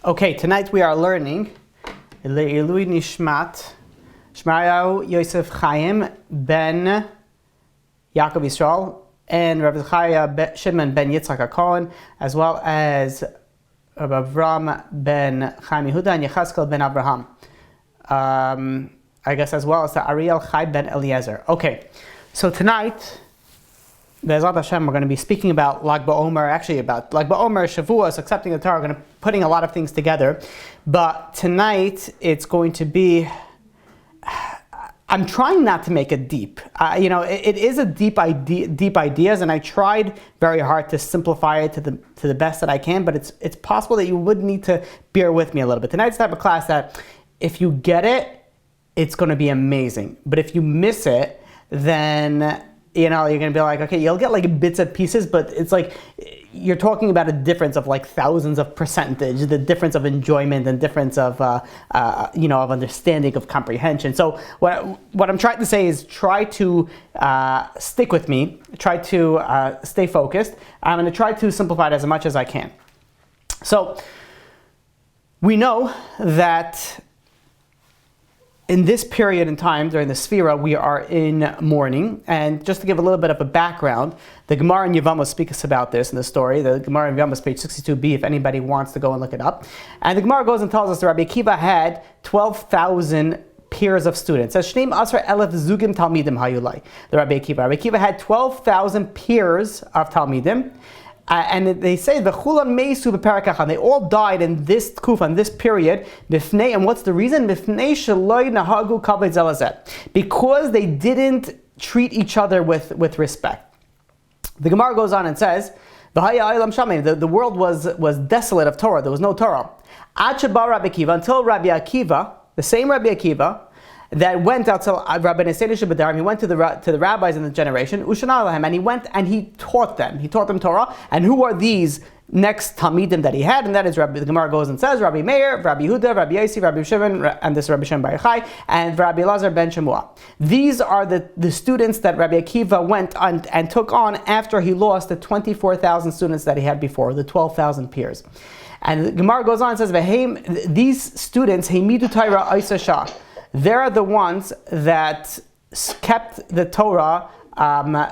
Okay, tonight we are learning Le'ilui Nishmat Shmarayahu Yosef Chaim ben Yaakov Yisrael and Rabbi Shimon ben Yitzchak HaKohen, as well as Rabbi Avram ben Chaim Yehuda and Yechazkel ben Abraham. I guess as well as the Ariel Chai ben Eliezer. Okay, so tonight, Be'ezrat Hashem, we're going to be speaking about Lag BaOmer, actually about Lag BaOmer, Shavuos, accepting the Torah, we're going to putting a lot of things together. But tonight, it's going to be, I'm trying not to make it deep. It is a deep ideas, and I tried very hard to simplify it to the best that I can, but it's possible that you would need to bear with me a little bit. Tonight's the type of class that if you get it, it's going to be amazing. But if you miss it, then you're going to be like, okay, you'll get like bits and pieces, but it's like you're talking about a difference of like thousands of percentage, the difference of enjoyment and difference of of understanding, of comprehension. So what I'm trying to say is try to stick with me, try to stay focused. I'm going to try to simplify it as much as I can. So we know that in this period in time, during the Sphira, we are in mourning. And just to give a little bit of a background, the Gemara in Yevamos speaks about this in the story. The Gemara in Yevamos, page 62b, if anybody wants to go and look it up. And the Gemara goes and tells us that Rabbi Akiva had 12,000 peers of students. As Shneim Asar Elef Zugim Talmidim Hayulai. The Rabbi Akiva had 12,000 peers of Talmidim. And they say the Chulan Meisu b'Parakachan. They all died in this tkufa, in this period. Bifnei, and what's the reason? Bifnei sheloi nahagu kavod zelazeh, because they didn't treat each other with respect. The Gemara goes on and says, the world was desolate of Torah. There was no Torah. Ad sheba Rabbi Akiva, until Rabbi Akiva, the same Rabbi Akiva, that went out to Rabbi Nesein Shebadarim, he went to the rabbis in the generation, Ushana Lahem, and he went and he taught them. He taught them Torah. And who are these next Talmidim that he had? And that is the Gemara goes and says, Rabbi Meir, Rabbi Yehuda, Rabbi Yossi, Rabbi Shimon, and this Rabbi Shimon Bar Yochai, and Rabbi Elazar ben Shemua. These are the students that Rabbi Akiva went on and took on after he lost the 24,000 students that he had before, the 12,000 peers. And the Gemara goes on and says, these students, Heimidu Torah Isa Shah, they're the ones that kept the Torah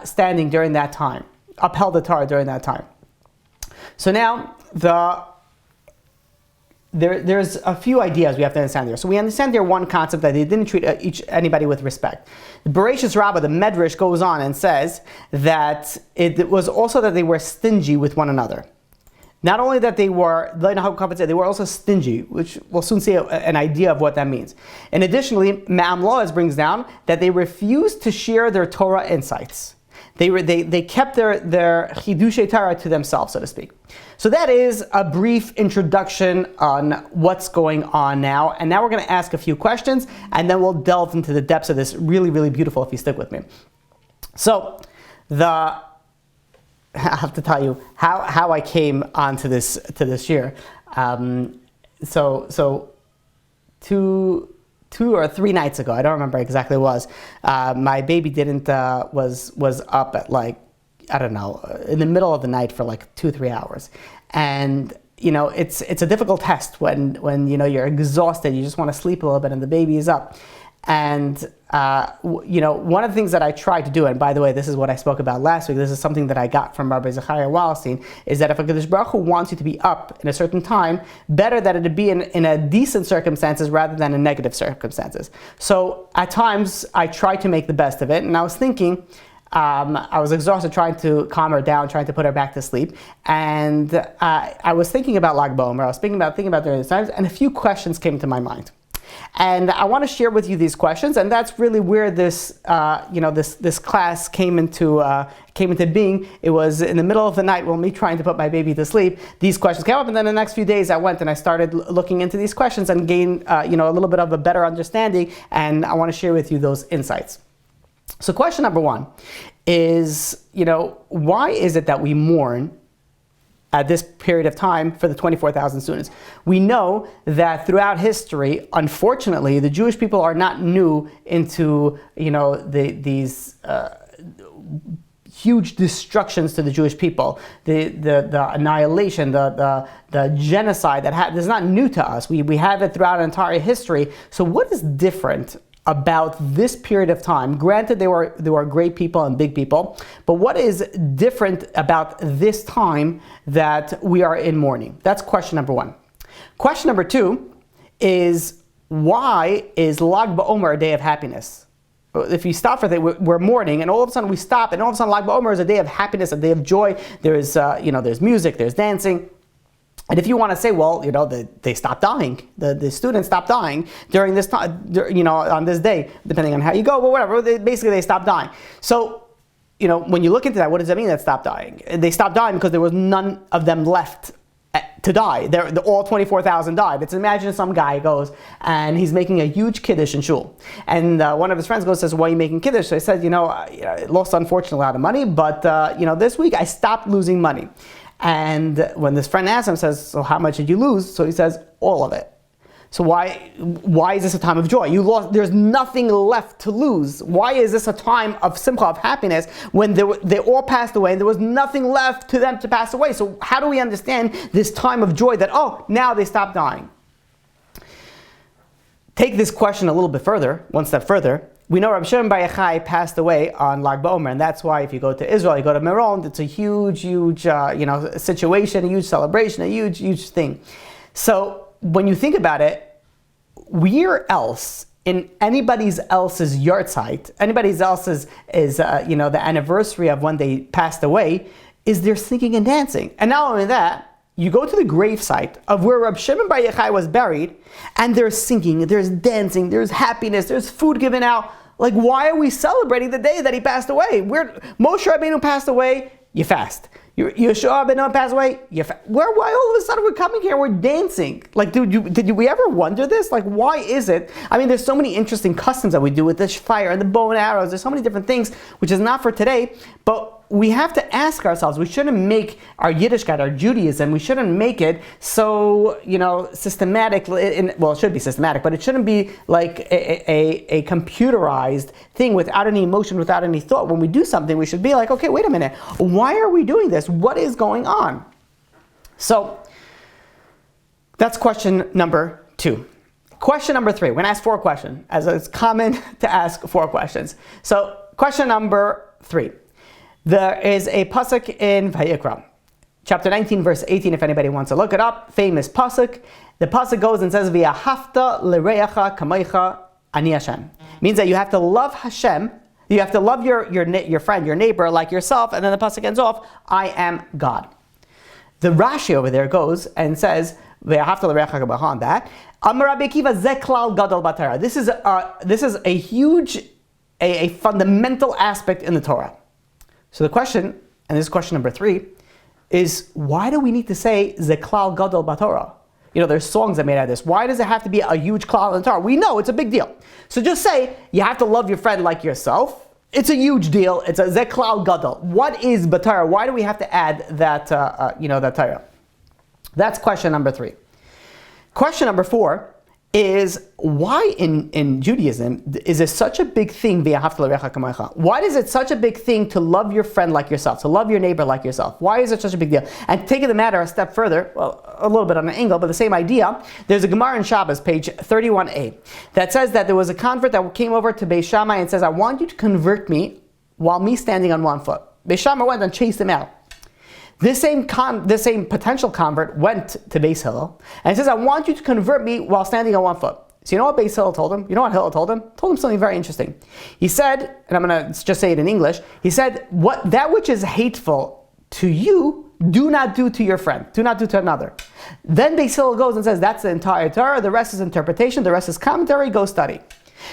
standing during that time, upheld the Torah during that time. So now, there's a few ideas we have to understand here. So we understand here one concept, that they didn't treat anybody with respect. The Bereshis Rabbah, the Medrash, goes on and says that it was also that they were stingy with one another. Not only that they were also stingy, which we'll soon see an idea of what that means. And additionally, Ma'am Loaz brings down that they refused to share their Torah insights. They kept their Chidushei Torah to themselves, so to speak. So that is a brief introduction on what's going on now. And now we're going to ask a few questions, and then we'll delve into the depths of this. Really, really beautiful if you stick with me. So I have to tell you how I came onto this year. So 2 or 3 nights ago, I don't remember exactly what it was. My baby was up at in the middle of the night for 2-3 hours, and it's a difficult test when you're exhausted, you just want to sleep a little bit, and the baby is up. And one of the things that I try to do, and by the way, this is what I spoke about last week, this is something that I got from Rabbi Zechariah Wallerstein, is that if a Kadosh Baruch Hu wants you to be up in a certain time, better that it be in a decent circumstances rather than in negative circumstances. So at times, I try to make the best of it, and I was thinking, I was exhausted trying to calm her down, trying to put her back to sleep, and I was thinking about Lag BaOmer, I was thinking about during these times, and a few questions came to my mind. And I want to share with you these questions, and that's really where this class came into being. It was in the middle of the night when me trying to put my baby to sleep. These questions came up, and then the next few days I went and I started looking into these questions and gained a little bit of a better understanding. And I want to share with you those insights. So, question number 1 is, why is it that we mourn at this period of time for the 24,000 students? We know that throughout history, unfortunately, the Jewish people are not new into these huge destructions to the Jewish people, the annihilation, the genocide that's not new to us. We have it throughout entire history. So what is different about this period of time? Granted, they were great people and big people, but what is different about this time that we are in mourning? That's question number one. Question number two is, why is Lag BaOmer a day of happiness? If you stop for that, we're mourning, and all of a sudden we stop, and all of a sudden Lag BaOmer is a day of happiness, a day of joy. There's music, there's dancing. And if you want to say, well, they stopped dying, the students stopped dying during this time, on this day, depending on how you go, but whatever, they stopped dying. So, when you look into that, what does that mean that stopped dying? They stopped dying because there was none of them left to die. All 24,000 died. It's, imagine some guy goes and he's making a huge kiddush in shul, and one of his friends goes and says, why are you making kiddush? So he says, I lost unfortunately a lot of money, but this week I stopped losing money. And when this friend asks him, says, so how much did you lose? So he says, all of it. So why is this a time of joy? You lost, there's nothing left to lose. Why is this a time of simcha, of happiness, when they all passed away and there was nothing left to them to pass away? So how do we understand this time of joy that, now they stopped dying? Take this question a little bit further, one step further. We know Rabbi Shimon Bar Yochai passed away on Lag BaOmer, and that's why if you go to Israel, you go to Meron, it's a huge situation, a huge celebration, a huge thing. So when you think about it, where else in anybody's else's yahrzeit, anybody's else's is the anniversary of when they passed away, is there singing and dancing? And not only that, you go to the gravesite of where Rabbi Shimon Bar Yochai was buried, and there's singing, there's dancing, there's happiness, there's food given out. Like, why are we celebrating the day that he passed away? Moshe Rabbeinu passed away, you fast. Yeshua Rabbeinu passed away, you fast. Why all of a sudden we're coming here, we're dancing? Like, did we ever wonder this? Like, why is it? I mean, there's so many interesting customs that we do with the fire and the bow and arrows. There's so many different things, which is not for today, but we have to ask ourselves, we shouldn't make our Yiddishkeit, our Judaism, we shouldn't make it so, systematic. Well, it should be systematic, but it shouldn't be like a computerized thing without any emotion, without any thought. When we do something, we should be like, okay, wait a minute, why are we doing this? What is going on? So, that's question number 2. Question number 3, we're going to ask 4 questions, as it's common to ask 4 questions. So, question number 3. There is a pasuk in Vayikra, chapter 19, verse 18, if anybody wants to look it up, famous pasuk. The pasuk goes and says, V'ahavta l'reacha kamaycha ani Hashem. Means that you have to love Hashem, you have to love your friend, your neighbor, like yourself, and then the pasuk ends off, I am God. The Rashi over there goes and says, V'ahavta l'reacha kamaycha on that, Amar Rabbi Akiva ze klal gadol b'Torah. This is a huge, a fundamental aspect in the Torah. So the question, and this is question number 3, is why do we need to say Zeklal Gadol B'Torah? There's songs that made out of this. Why does it have to be a huge klal in the Torah? We know it's a big deal. So just say you have to love your friend like yourself. It's a huge deal. It's a Zeklal Gadol. What is B'Torah? Why do we have to add that that Torah? That's question number 3. Question number 4 is, why in Judaism is it such a big thing, why is it such a big thing to love your friend like yourself, to love your neighbor like yourself? Why is it such a big deal? And taking the matter a step further, well, a little bit on an angle, but the same idea, there's a Gemara in Shabbos, page 31a, that says that there was a convert that came over to Beis Shammai and says, I want you to convert me while me standing on one foot. Beis Shammai went and chased him out. This same potential convert went to Beis Hillel and says, I want you to convert me while standing on one foot. So you know what Beis Hillel told him? You know what Hillel told him? Told him something very interesting. He said, and I'm going to just say it in English, he said, that which is hateful to you, do not do to your friend. Do not do to another. Then Beis Hillel goes and says, that's the entire Torah, the rest is interpretation, the rest is commentary, go study.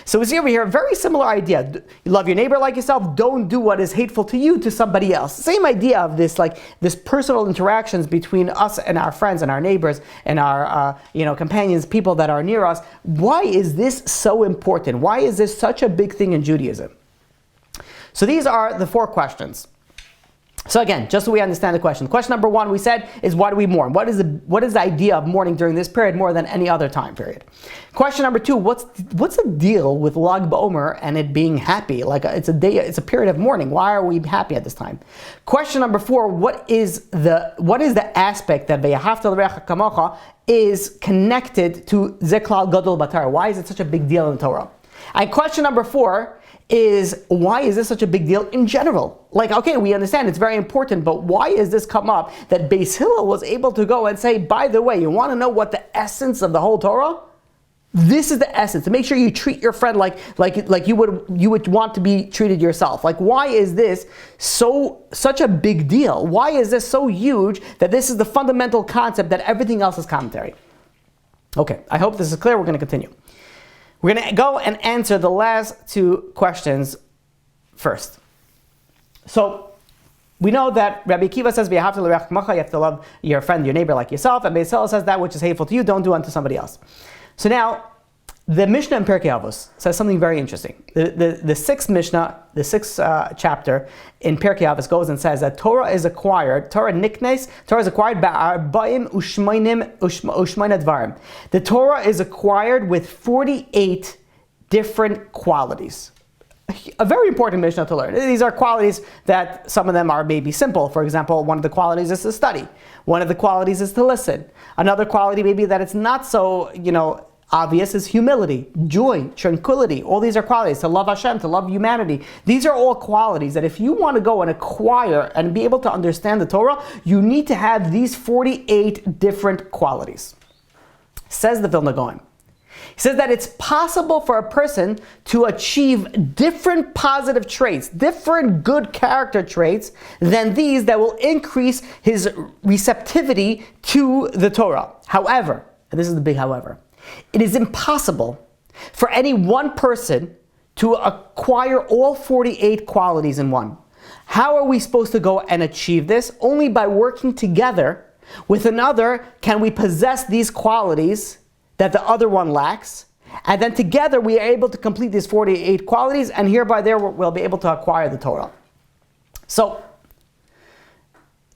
So we see over here a very similar idea. You love your neighbor like yourself, don't do what is hateful to you to somebody else. Same idea of this, like this personal interactions between us and our friends and our neighbors and our companions, people that are near us. Why is this so important? Why is this such a big thing in Judaism? So these are the 4 questions. So again, just so we understand the question. Question number one, we said, is why do we mourn? What is the idea of mourning during this period more than any other time period? Question number two, what's the deal with Lag BaOmer and it being happy? Like it's a period of mourning. Why are we happy at this time? Question number four, what is the aspect that Ve'ahavta l'reacha kamocha is connected to Zeklal Gadol Batar? Why is it such a big deal in the Torah? And question number four is, why is this such a big deal in general? Like, okay, we understand it's very important, but why is this come up that Beis Hillel was able to go and say, by the way, you want to know what the essence of the whole Torah? This is the essence. To make sure you treat your friend like you would want to be treated yourself. Like, why is this such a big deal? Why is this so huge that this is the fundamental concept that everything else is commentary? Okay, I hope this is clear. We're going to continue. We're going to go and answer the last two questions first. So, we know that Rabbi Akiva says, you have to love your friend, your neighbor like yourself, and Beis Hillel says that which is hateful to you, don't do unto somebody else. So now, the Mishnah in Pirkei Avos says something very interesting. The sixth Mishnah, the sixth chapter in Pirkei Avos goes and says that Torah is acquired ba'arba'im ushmainim dvarim. The Torah is acquired with 48 different qualities. A very important Mishnah to learn. These are qualities that some of them are maybe simple. For example, one of the qualities is to study. One of the qualities is to listen. Another quality maybe that it's not so, obvious is humility, joy, tranquility. All these are qualities. To love Hashem, to love humanity. These are all qualities that if you want to go and acquire and be able to understand the Torah, you need to have these 48 different qualities. Says the Vilna Gaon. He says that it's possible for a person to achieve different positive traits, different good character traits than these that will increase his receptivity to the Torah. However, and this is the big however, it is impossible for any one person to acquire all 48 qualities in one. How are we supposed to go and achieve this? Only by working together with another can we possess these qualities that the other one lacks, and then together we are able to complete these 48 qualities, and hereby there we'll be able to acquire the Torah. So,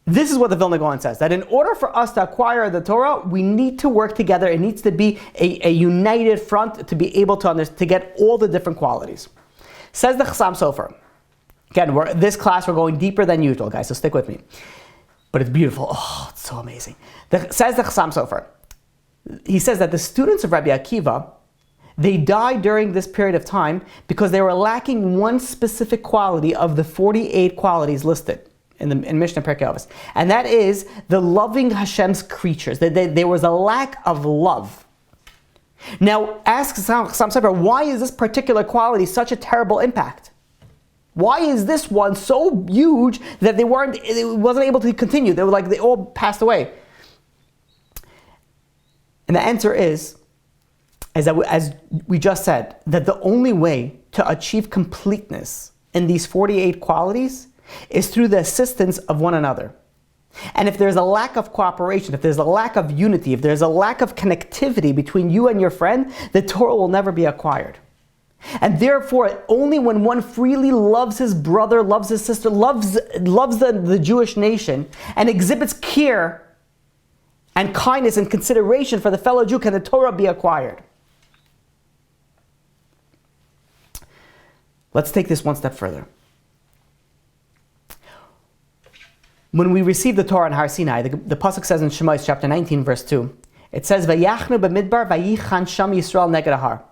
this is what the Vilna Gaon says, that in order for us to acquire the Torah, we need to work together. It needs to be a united front to be able to get all the different qualities. Says the Chassam Sofer. Again, this class we're going deeper than usual, guys, so stick with me. But it's beautiful. Oh, it's so amazing. Says the Chassam Sofer. He says that the students of Rabbi Akiva, they died during this period of time because they were lacking one specific quality of the 48 qualities listed in Mishnah Pirkei Avos. And that is the loving Hashem's creatures. There was a lack of love. Now, ask Chassam Sofer, why is this particular quality such a terrible impact? Why is this one so huge that it wasn't able to continue? They all passed away. And the answer is that, as we just said, that the only way to achieve completeness in these 48 qualities is through the assistance of one another. And if there's a lack of cooperation, if there's a lack of unity, if there's a lack of connectivity between you and your friend, the Torah will never be acquired. And therefore, only when one freely loves his brother, loves his sister, loves the Jewish nation, and exhibits care and kindness and consideration for the fellow Jew can the Torah be acquired. Let's take this one step further. When we receive the Torah in Har Sinai, the pasuk says in Shemais chapter 19 verse 2, it says, "Vayachnu b'midbar vayichan sham Yisrael neged ahar."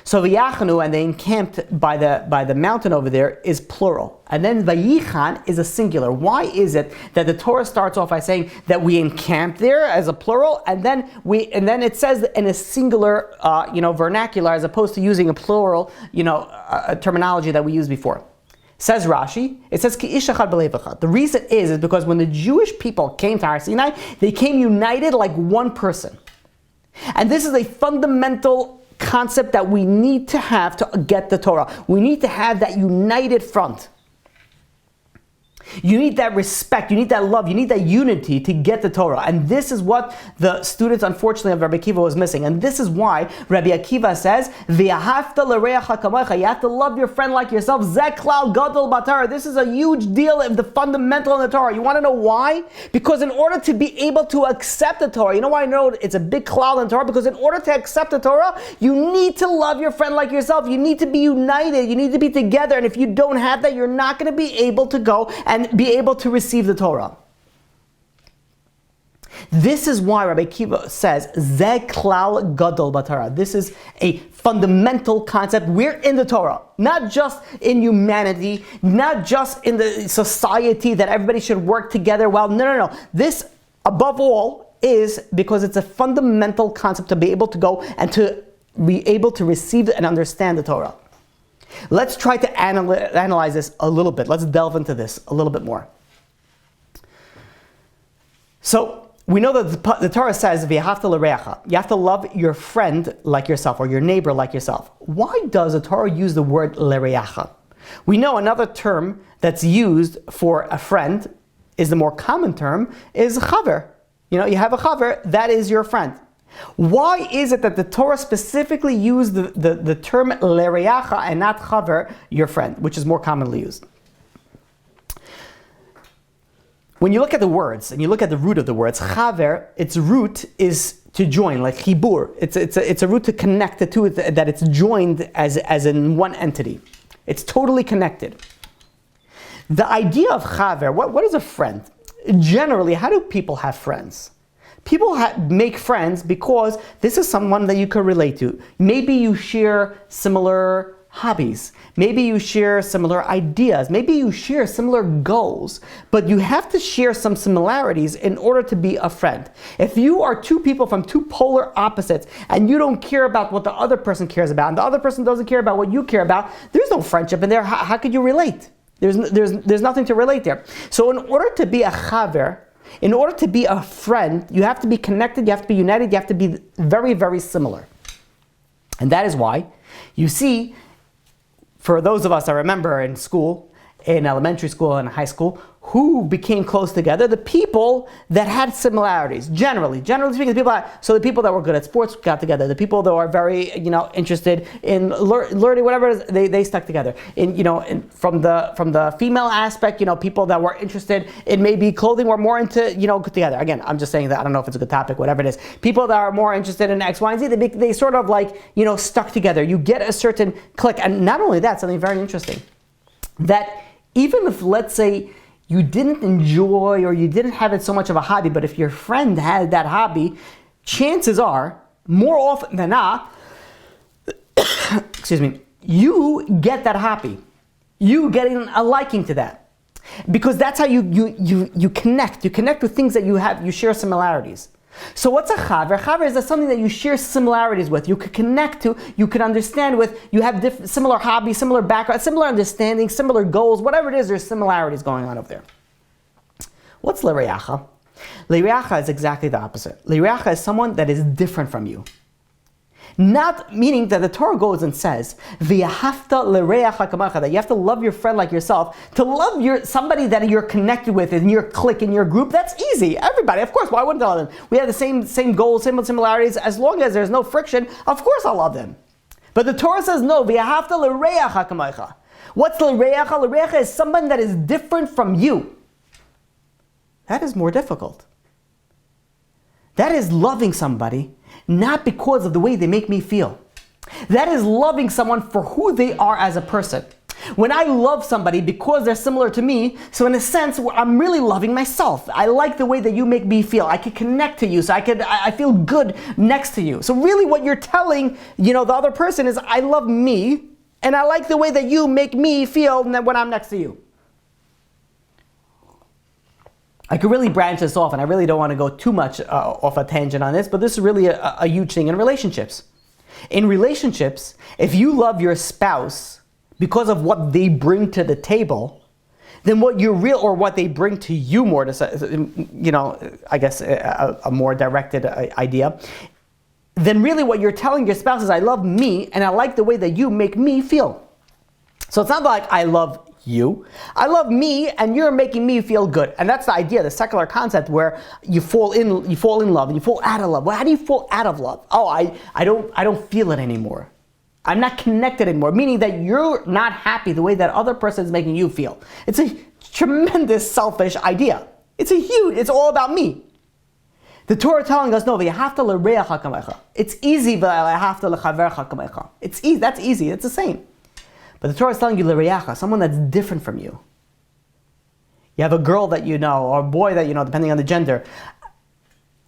So vayachnu, and they encamped by the mountain over there, is plural, and then vayichan is a singular. Why is it that the Torah starts off by saying that we encamped there as a plural, and then it says in a singular, vernacular, as opposed to using a plural, a terminology that we used before? Says Rashi, it says ki ish echad b'lev echad. The reason is because when the Jewish people came to Har Sinai, they came united like one person, and this is a fundamental concept that we need to have to get the Torah. We need to have that united front. You need that respect, you need that love, you need that unity to get the Torah. And this is what the students, unfortunately, of Rabbi Akiva was missing. And this is why Rabbi Akiva says, V'yahavta l'reacha kamocha, you have to love your friend like yourself. Zeh klal gadol b'Torah. This is a huge deal of the fundamental in the Torah. You want to know why? Because in order to be able to accept the Torah, you know why I know it's a big klal in the Torah? Because in order to accept the Torah, you need to love your friend like yourself. You need to be united, you need to be together. And if you don't have that, you're not going to be able to go and be able to receive the Torah. This is why Rabbi Akiva says, Zeh klal gadol b'Torah. This is a fundamental concept. We're in the Torah, not just in humanity, not just in the society that everybody should work together well. No. This, above all, is because it's a fundamental concept to be able to go and to be able to receive and understand the Torah. Let's try to analyze this a little bit. Let's delve into this a little bit more. So, we know that the Torah says, V'yahavta l'reacha. You have to love your friend like yourself, or your neighbor like yourself. Why does the Torah use the word l'reacha? We know another term that's used for a friend, is the more common term, is chaver. You have a chaver, that is your friend. Why is it that the Torah specifically used the term l'reacha and not chaver, your friend, which is more commonly used? When you look at the words, and you look at the root of the words, chaver, its root is to join, like chibur. It's a root to connect the two, that it's joined as in one entity. It's totally connected. The idea of chaver, what is a friend? Generally, how do people have friends? People make friends because this is someone that you can relate to. Maybe you share similar hobbies. Maybe you share similar ideas. Maybe you share similar goals. But you have to share some similarities in order to be a friend. If you are two people from two polar opposites and you don't care about what the other person cares about and the other person doesn't care about what you care about, there's no friendship in there. How could you relate? There's nothing to relate there. So in order to be a chaver, in order to be a friend, you have to be connected, you have to be united, you have to be very, very similar. And that is why you see, for those of us that remember in school, in elementary school and high school, who became close together? The people that had similarities. Generally speaking, the people that were good at sports got together. The people that were very, interested in learning, whatever it is, they stuck together. From the female aspect, people that were interested in maybe clothing were more into, together. Again, I'm just saying that I don't know if it's a good topic, whatever it is. People that are more interested in X, Y, and Z, they sort of stuck together. You get a certain click, and not only that, something very interesting, that even if, let's say, you didn't enjoy or you didn't have it so much of a hobby, but if your friend had that hobby, chances are, more often than not, you get that hobby. You getting a liking to that. Because that's how you connect. You connect with things that you share similarities. So what's a chaver? Chaver is something that you share similarities with. You could connect to, you could understand with, you have similar hobbies, similar background, similar understanding, similar goals, whatever it is, there's similarities going on over there. What's l'reacha? L'reacha is exactly the opposite. L'reacha is someone that is different from you. Not meaning that the Torah goes and says, V'yahavta l'reacha kamocha, that you have to love your friend like yourself. To love somebody that you're connected with in your clique, in your group, that's easy. Everybody, of course, why wouldn't I love them? We have the same goals, same similarities. As long as there's no friction, of course I'll love them. But the Torah says no, V'yahavta l'reacha kamocha. What's l'reacha? L'reacha is someone that is different from you. That is more difficult. That is loving somebody not because of the way they make me feel. That is loving someone for who they are as a person. When I love somebody because they're similar to me, so in a sense, I'm really loving myself. I like the way that you make me feel. I can connect to you, so I feel good next to you. So really what you're telling, the other person is, I love me, and I like the way that you make me feel when I'm next to you. I could really branch this off, and I really don't want to go too much off a tangent on this, but this is really a huge thing in relationships. In relationships, if you love your spouse because of what they bring to the table, then what they bring to you more, I guess a more directed idea, then really what you're telling your spouse is, I love me, and I like the way that you make me feel. So it's not like I love you. I love me, and you're making me feel good. And that's the idea, the secular concept where you fall in love and you fall out of love. Well, how do you fall out of love? Oh, I don't feel it anymore. I'm not connected anymore, meaning that you're not happy the way that other person is making you feel. It's a tremendous selfish idea. It's all about me. The Torah telling us, no, it's easy, it's easy, that's easy, it's the same. But the Torah is telling you, someone that's different from you. You have a girl that you know, or a boy that you know, depending on the gender.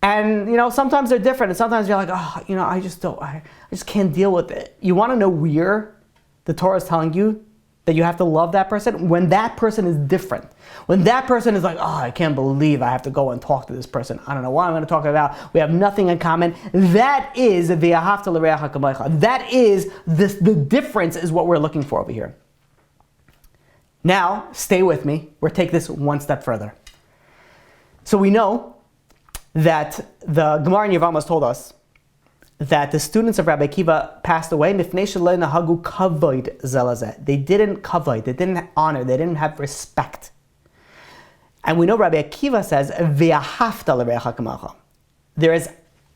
And, sometimes they're different, and sometimes you're like, I just can't deal with it. You want to know where the Torah is telling you that you have to love that person? When that person is different. When that person is like, I can't believe I have to go and talk to this person. I don't know what I'm going to talk about. We have nothing in common. That is the difference is what we're looking for over here. Now, stay with me. We'll take this one step further. So we know that the Gemara in Yevamos told us that the students of Rabbi Akiva passed away. They didn't kavod, they didn't honor, they didn't have respect. And we know Rabbi Akiva says, there is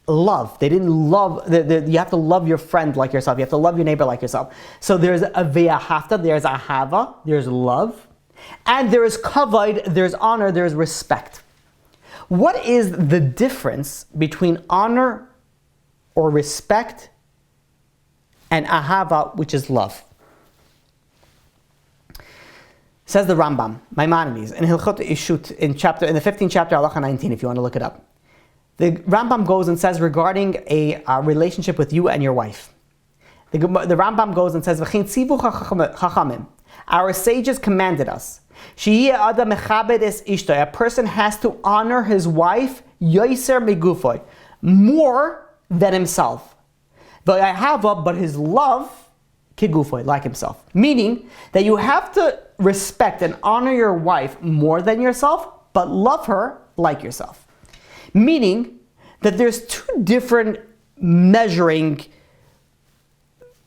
love. They didn't love, you have to love your friend like yourself. You have to love your neighbor like yourself. So there's a ve'ahavta, there's ahava, there's love. And there is kavod, there's honor, there's respect. What is the difference between honor or respect and ahava, which is love? Says the Rambam, Maimonides, in Hilchot Ishut, in the 15th chapter, Halacha 19, if you want to look it up. The Rambam goes and says regarding a relationship with you and your wife. The Rambam goes and says, V'chein tzivu chachamim, our sages commanded us, Sheyeh adam mechabed es ishtoi, a person has to honor his wife, yoser megufoi, more than himself. But his love, kigufoi, like himself. Meaning that you have to respect and honor your wife more than yourself, but love her like yourself. Meaning that there's two different measuring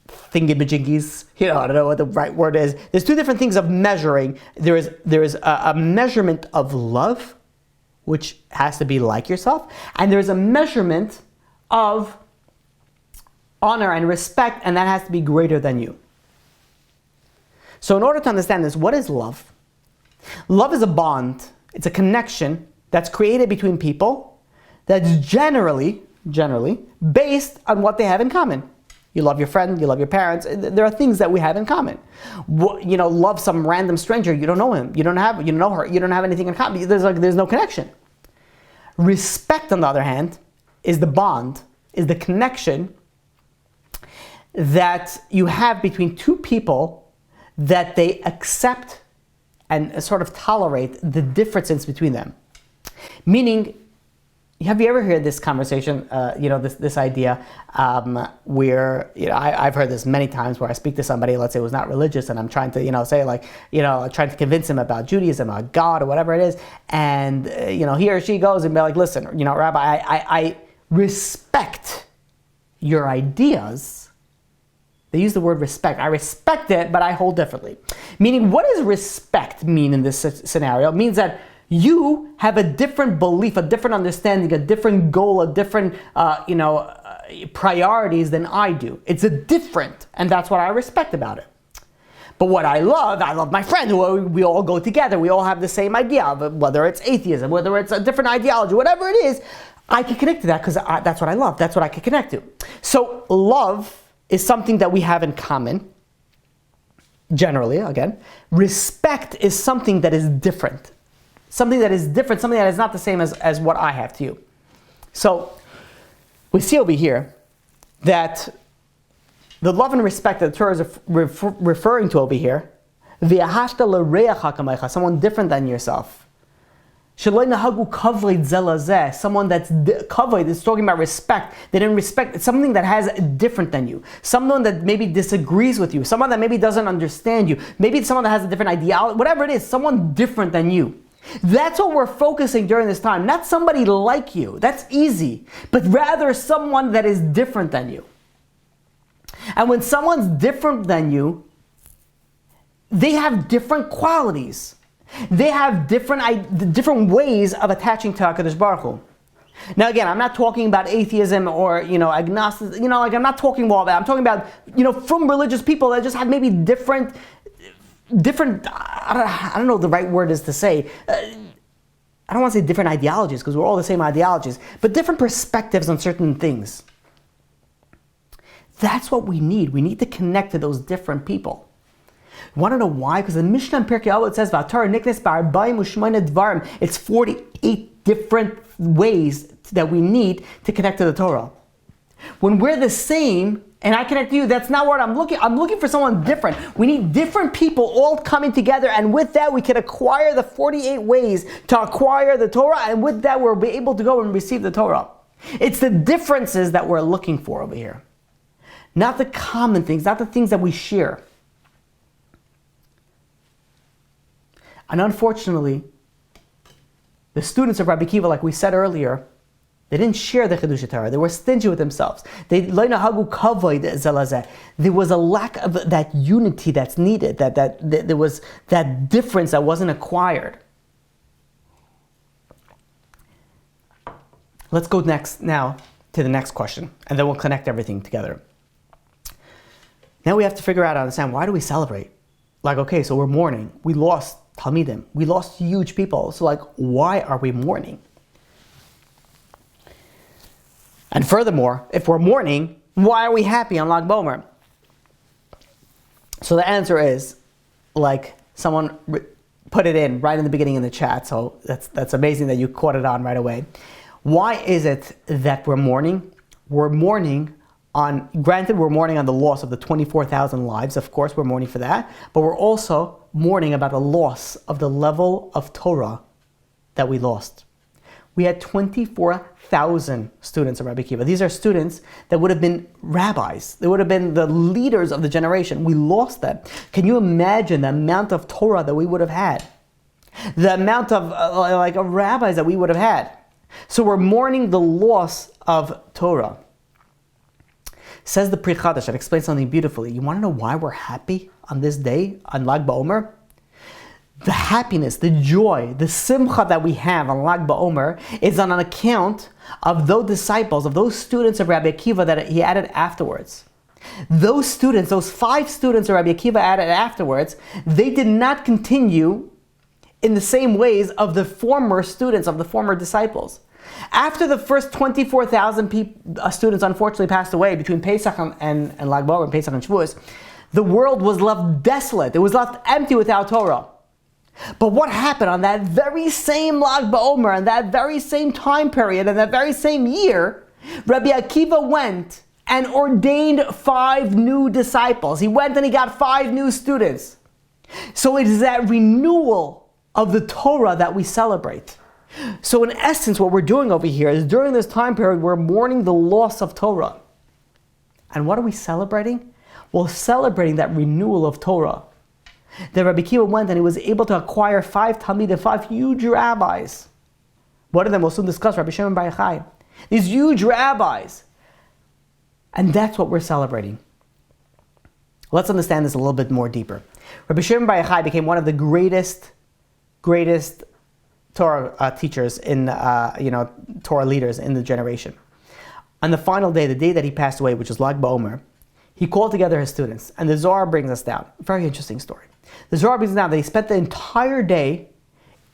thingamajiggies. I don't know what the right word is. There's two different things of measuring. There is a measurement of love, which has to be like yourself, and there's a measurement of honor and respect, and that has to be greater than you. So in order to understand this, what is love? Love is a bond. It's a connection that's created between people that's generally based on what they have in common. You love your friend, you love your parents. There are things that we have in common. Love some random stranger, you don't know him, you don't know her, you don't have anything in common. There's no connection. Respect, on the other hand, is the bond, is the connection that you have between two people that they accept and sort of tolerate the differences between them. Meaning, have you ever heard this conversation, this idea where, I've heard this many times where I speak to somebody, let's say who's not religious, and I'm trying to, trying to convince him about Judaism, about God, or whatever it is, and, he or she goes and be like, listen, Rabbi, I respect your ideas. They use the word respect. I respect it, but I hold differently. Meaning, what does respect mean in this scenario? It means that you have a different belief, a different understanding, a different goal, a different, priorities than I do. It's a different, and that's what I respect about it. But what I love my friend, who we all go together, we all have the same idea, whether it's atheism, whether it's a different ideology, whatever it is, I can connect to that because that's what I love, that's what I can connect to. So love is something that we have in common, generally, again. Respect is something that is different. Something that is different, something that is not the same as what I have to you. So, we see over here that the love and respect that the Torah is referring to over here, someone different than yourself. Someone that's covered is talking about respect. They didn't respect. It's something that has different than you. Someone that maybe disagrees with you. Someone that maybe doesn't understand you. Maybe it's someone that has a different ideology. Whatever it is, someone different than you. That's what we're focusing during this time. Not somebody like you. That's easy. But rather someone that is different than you. And when someone's different than you, they have different qualities. They have different ways of attaching to HaKadosh Baruch Hu. Now again, I'm not talking about atheism or, agnostic, I'm not talking about that. I'm talking about, from religious people that just have maybe different, I don't know what the right word is to say. I don't want to say different ideologies because we're all the same ideologies, but different perspectives on certain things. That's what we need. We need to connect to those different people. You want to know why? Because the Mishnah in Pirkei Avot says, "V'Torah niknes ba'arba'im u'shmona dvarim." It's 48 different ways that we need to connect to the Torah. When we're the same, and I connect to you, that's not what I'm looking. I'm looking for someone different. We need different people all coming together, and with that, we can acquire the 48 ways to acquire the Torah, and with that, we'll be able to go and receive the Torah. It's the differences that we're looking for over here. Not the common things, not the things that we share. And unfortunately, the students of Rabbi Akiva, like we said earlier, they didn't share the Chiddushei Torah. They were stingy with themselves. There was a lack of that unity that's needed, that there was that difference that wasn't acquired. Let's go now to the next question, and then we'll connect everything together. Now we have to figure out, understand, why do we celebrate? Like, okay, so we're mourning. We lost Talmidim. We lost huge people. So why are we mourning? And furthermore, if we're mourning, why are we happy on Lag BaOmer? So the answer is, someone put it in right in the beginning in the chat, so that's amazing that you caught it on right away. Why is it that we're mourning? We're mourning granted, we're mourning on the loss of the 24,000 lives. Of course, we're mourning for that. But we're also mourning about the loss of the level of Torah that we lost. We had 24,000 students of Rabbi Akiva. These are students that would have been rabbis. They would have been the leaders of the generation. We lost them. Can you imagine the amount of Torah that we would have had? The amount of rabbis that we would have had. So we're mourning the loss of Torah. Says the Pri Chadash, that explains something beautifully. You want to know why we're happy on this day, on Lag BaOmer? The happiness, the joy, the simcha that we have on Lag BaOmer is on account of those disciples, of those students of Rabbi Akiva that he added afterwards. Those students, those 5 students of Rabbi Akiva added afterwards, they did not continue in the same ways of the former students, of the former disciples. After the first 24,000 students unfortunately passed away between Pesach and Lag BaOmer, and Pesach and Shavuos, the world was left desolate. It was left empty without Torah. But what happened on that very same Lag BaOmer, and that very same time period, and that very same year, Rabbi Akiva went and ordained 5 new disciples. He went and he got 5 new students. So it is that renewal of the Torah that we celebrate. So in essence, what we're doing over here is during this time period, we're mourning the loss of Torah. And what are we celebrating? Well, celebrating that renewal of Torah. That Rabbi Akiva went and he was able to acquire 5 Talmidim, 5 huge rabbis. One of them we'll soon discuss, Rabbi Shimon Bar Yochai. These huge rabbis. And that's what we're celebrating. Let's understand this a little bit more deeper. Rabbi Shimon Bar Yochai became one of the greatest Torah teachers in, Torah leaders in the generation. On the final day, the day that he passed away, which was Lag BaOmer, he called together his students. And the Zohar brings us down. Very interesting story. The Zohar brings us down that he spent the entire day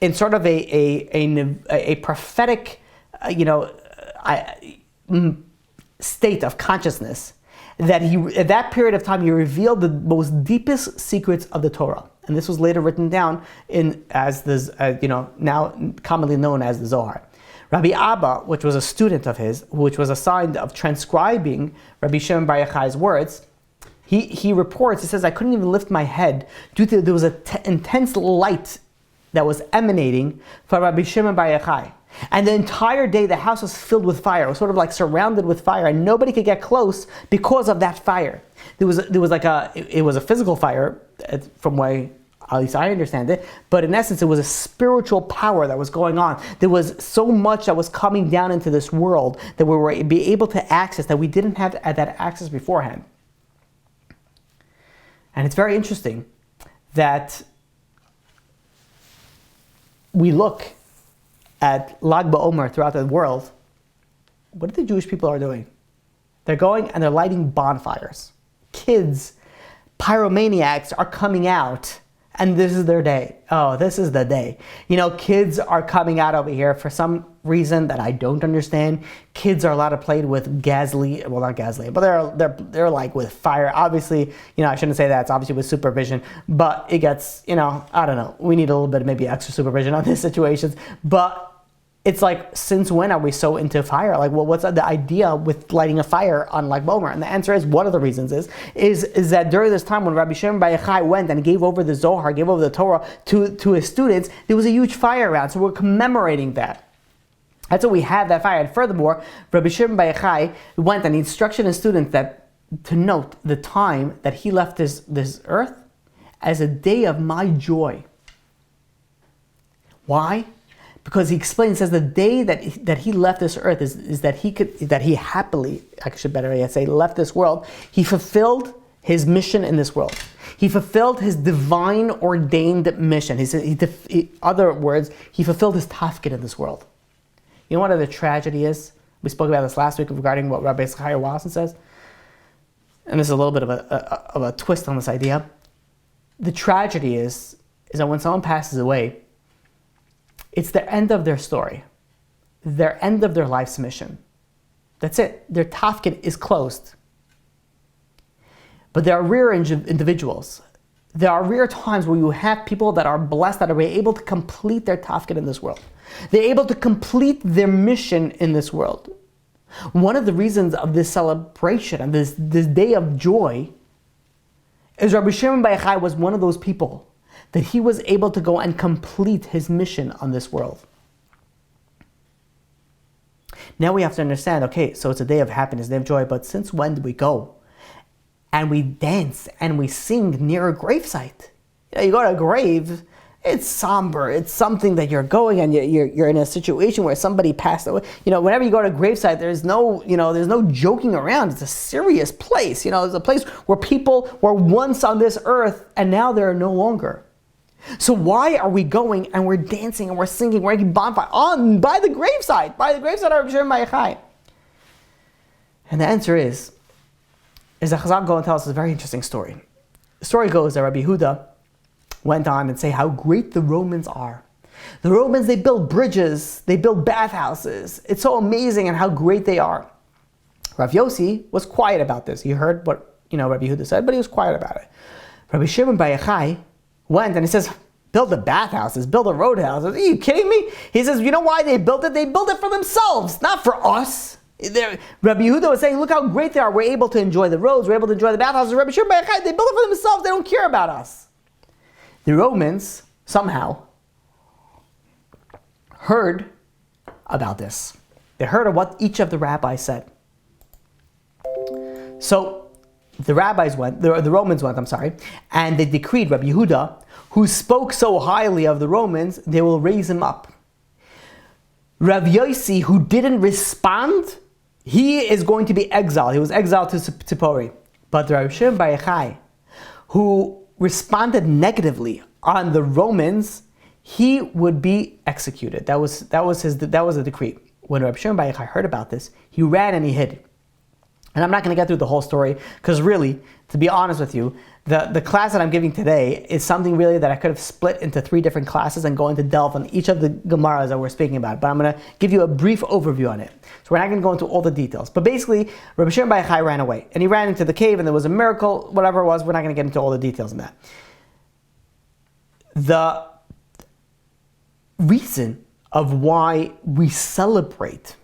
in sort of a prophetic, state of consciousness, that at that period of time he revealed the most deepest secrets of the Torah. And this was later written down now commonly known as the Zohar. Rabbi Abba, which was a student of his, which was assigned of transcribing Rabbi Shimon Bar Yochai's words, he reports, he says, I couldn't even lift my head due to there was an intense light that was emanating from Rabbi Shimon Bar Yochai. And the entire day the house was filled with fire. It was sort of like surrounded with fire, and nobody could get close because of that fire. It was a physical fire, from way at least I understand it, but in essence it was a spiritual power that was going on. There was so much that was coming down into this world that we were be able to access that we didn't have that access beforehand. And it's very interesting that we look at Lag BaOmer throughout the world, what do the Jewish people are doing? They're going and they're lighting bonfires. Kids, pyromaniacs are coming out, and this is their day. Oh, this is the day. Kids are coming out over here for some reason that I don't understand. Kids are allowed to play with gasoline, well, not gasoline, but they're like with fire. Obviously, I shouldn't say that. It's obviously with supervision, but it gets, I don't know. We need a little bit of maybe extra supervision on these situations, but it's like, since when are we so into fire? Like, well, what's the idea with lighting a fire on Lag BaOmer? And the answer is, one of the reasons is that during this time when Rabbi Shimon went and gave over the Zohar, gave over the Torah to his students, there was a huge fire around. So we're commemorating that. That's why we have that fire. And furthermore, Rabbi Shimon went and he instructed his students that to note the time that he left this earth as a day of my joy. Why? Because he explains, says the day that he left this earth is that he happily, I should better yet say, left this world. He fulfilled his mission in this world. He fulfilled his divine ordained mission. In other words, he fulfilled his tafkid in this world. You know what the tragedy is? We spoke about this last week regarding what Rabbi Shimon says. And this is a little bit of a twist on this idea. The tragedy is that when someone passes away, it's the end of their story, their end of their life's mission. That's it. Their tafkid is closed. But there are rare individuals. There are rare times where you have people that are blessed, that are able to complete their tafkid in this world. They're able to complete their mission in this world. One of the reasons of this celebration and this day of joy is Rabbi Shimon was one of those people that he was able to go and complete his mission on this world. Now we have to understand, okay, so it's a day of happiness, a day of joy, but since when do we go and we dance and we sing near a gravesite? You go to a grave, it's somber, it's something that you're going and you're in a situation where somebody passed away. Whenever you go to a gravesite, there's no joking around. It's a serious place. It's a place where people were once on this earth and now they're no longer. So why are we going and we're dancing and we're singing, we're making bonfire by the graveside of Rabbi Shimon? And the answer is that Chazal go and tell us a very interesting story. The story goes that Rabbi Yehuda went on and say how great the Romans are. The Romans, they build bridges, they build bathhouses. It's so amazing and how great they are. Rav Yossi was quiet about this. He heard what Rabbi Yehuda said, but he was quiet about it. Rabbi Shimon went and he says, build the bathhouses, build the roadhouses. Are you kidding me? He says, you know why they built it? They built it for themselves, not for us. Rabbi Yehuda was saying, look how great they are. We're able to enjoy the roads. We're able to enjoy the bathhouses. Rabbi Shimon, they built it for themselves. They don't care about us. The Romans, somehow, heard about this. They heard of what each of the rabbis said. So the Romans went, and they decreed Rabbi Yehuda, who spoke so highly of the Romans, they will raise him up. Rav Yossi, who didn't respond, he is going to be exiled. He was exiled to Tzipori. But Rabbi Shimon Bar Yochai, who responded negatively on the Romans, he would be executed. That was the decree. When Rabbi Shimon Bar Yochai heard about this, he ran and he hid. And I'm not going to get through the whole story, because really, to be honest with you, the class that I'm giving today is something really that I could have split into 3 different classes and go into delve on each of the Gemaras that we're speaking about. But I'm going to give you a brief overview on it. So we're not going to go into all the details. But basically, Rabbi Shimon Bar Yochai ran away. And he ran into the cave and there was a miracle, whatever it was. We're not going to get into all the details on that. The reason of why we celebrate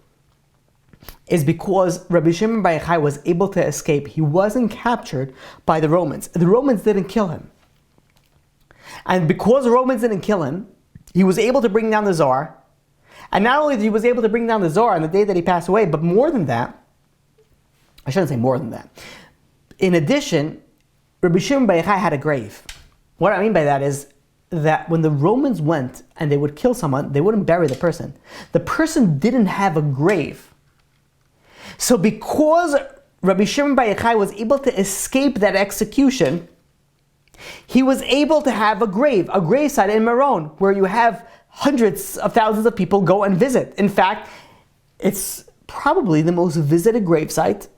is because Rabbi Shimon Bar Yochai was able to escape. He wasn't captured by the Romans. The Romans didn't kill him. And because the Romans didn't kill him, he was able to bring down the Tsar. And not only he was able to bring down the Tsar on the day that he passed away, but more than that, I shouldn't say more than that. In addition, Rabbi Shimon Bar Yochai had a grave. What I mean by that is that when the Romans went and they would kill someone, they wouldn't bury the person. The person didn't have a grave. So because Rabbi Shimon Bar Yochai was able to escape that execution, He was able to have a gravesite in Meron, where you have hundreds of thousands of people go and visit. In fact, it's probably the most visited gravesite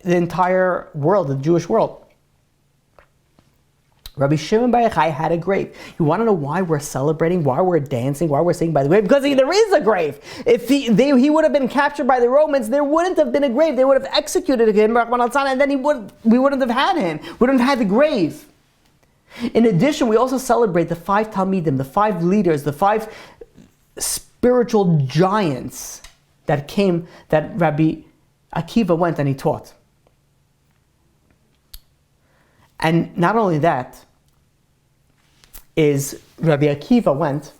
in the entire world, the Jewish world. Rabbi Shimon Bar Yochai had a grave. You want to know why we're celebrating, why we're dancing, why we're singing by the grave? Because there is a grave. If he would have been captured by the Romans, there wouldn't have been a grave. They would have executed him, and then we wouldn't have had him. We wouldn't have had the grave. In addition, we also celebrate the 5 Talmidim, the 5 leaders, the 5 spiritual giants that Rabbi Akiva went and he taught. And not only that, is Rabbi Akiva went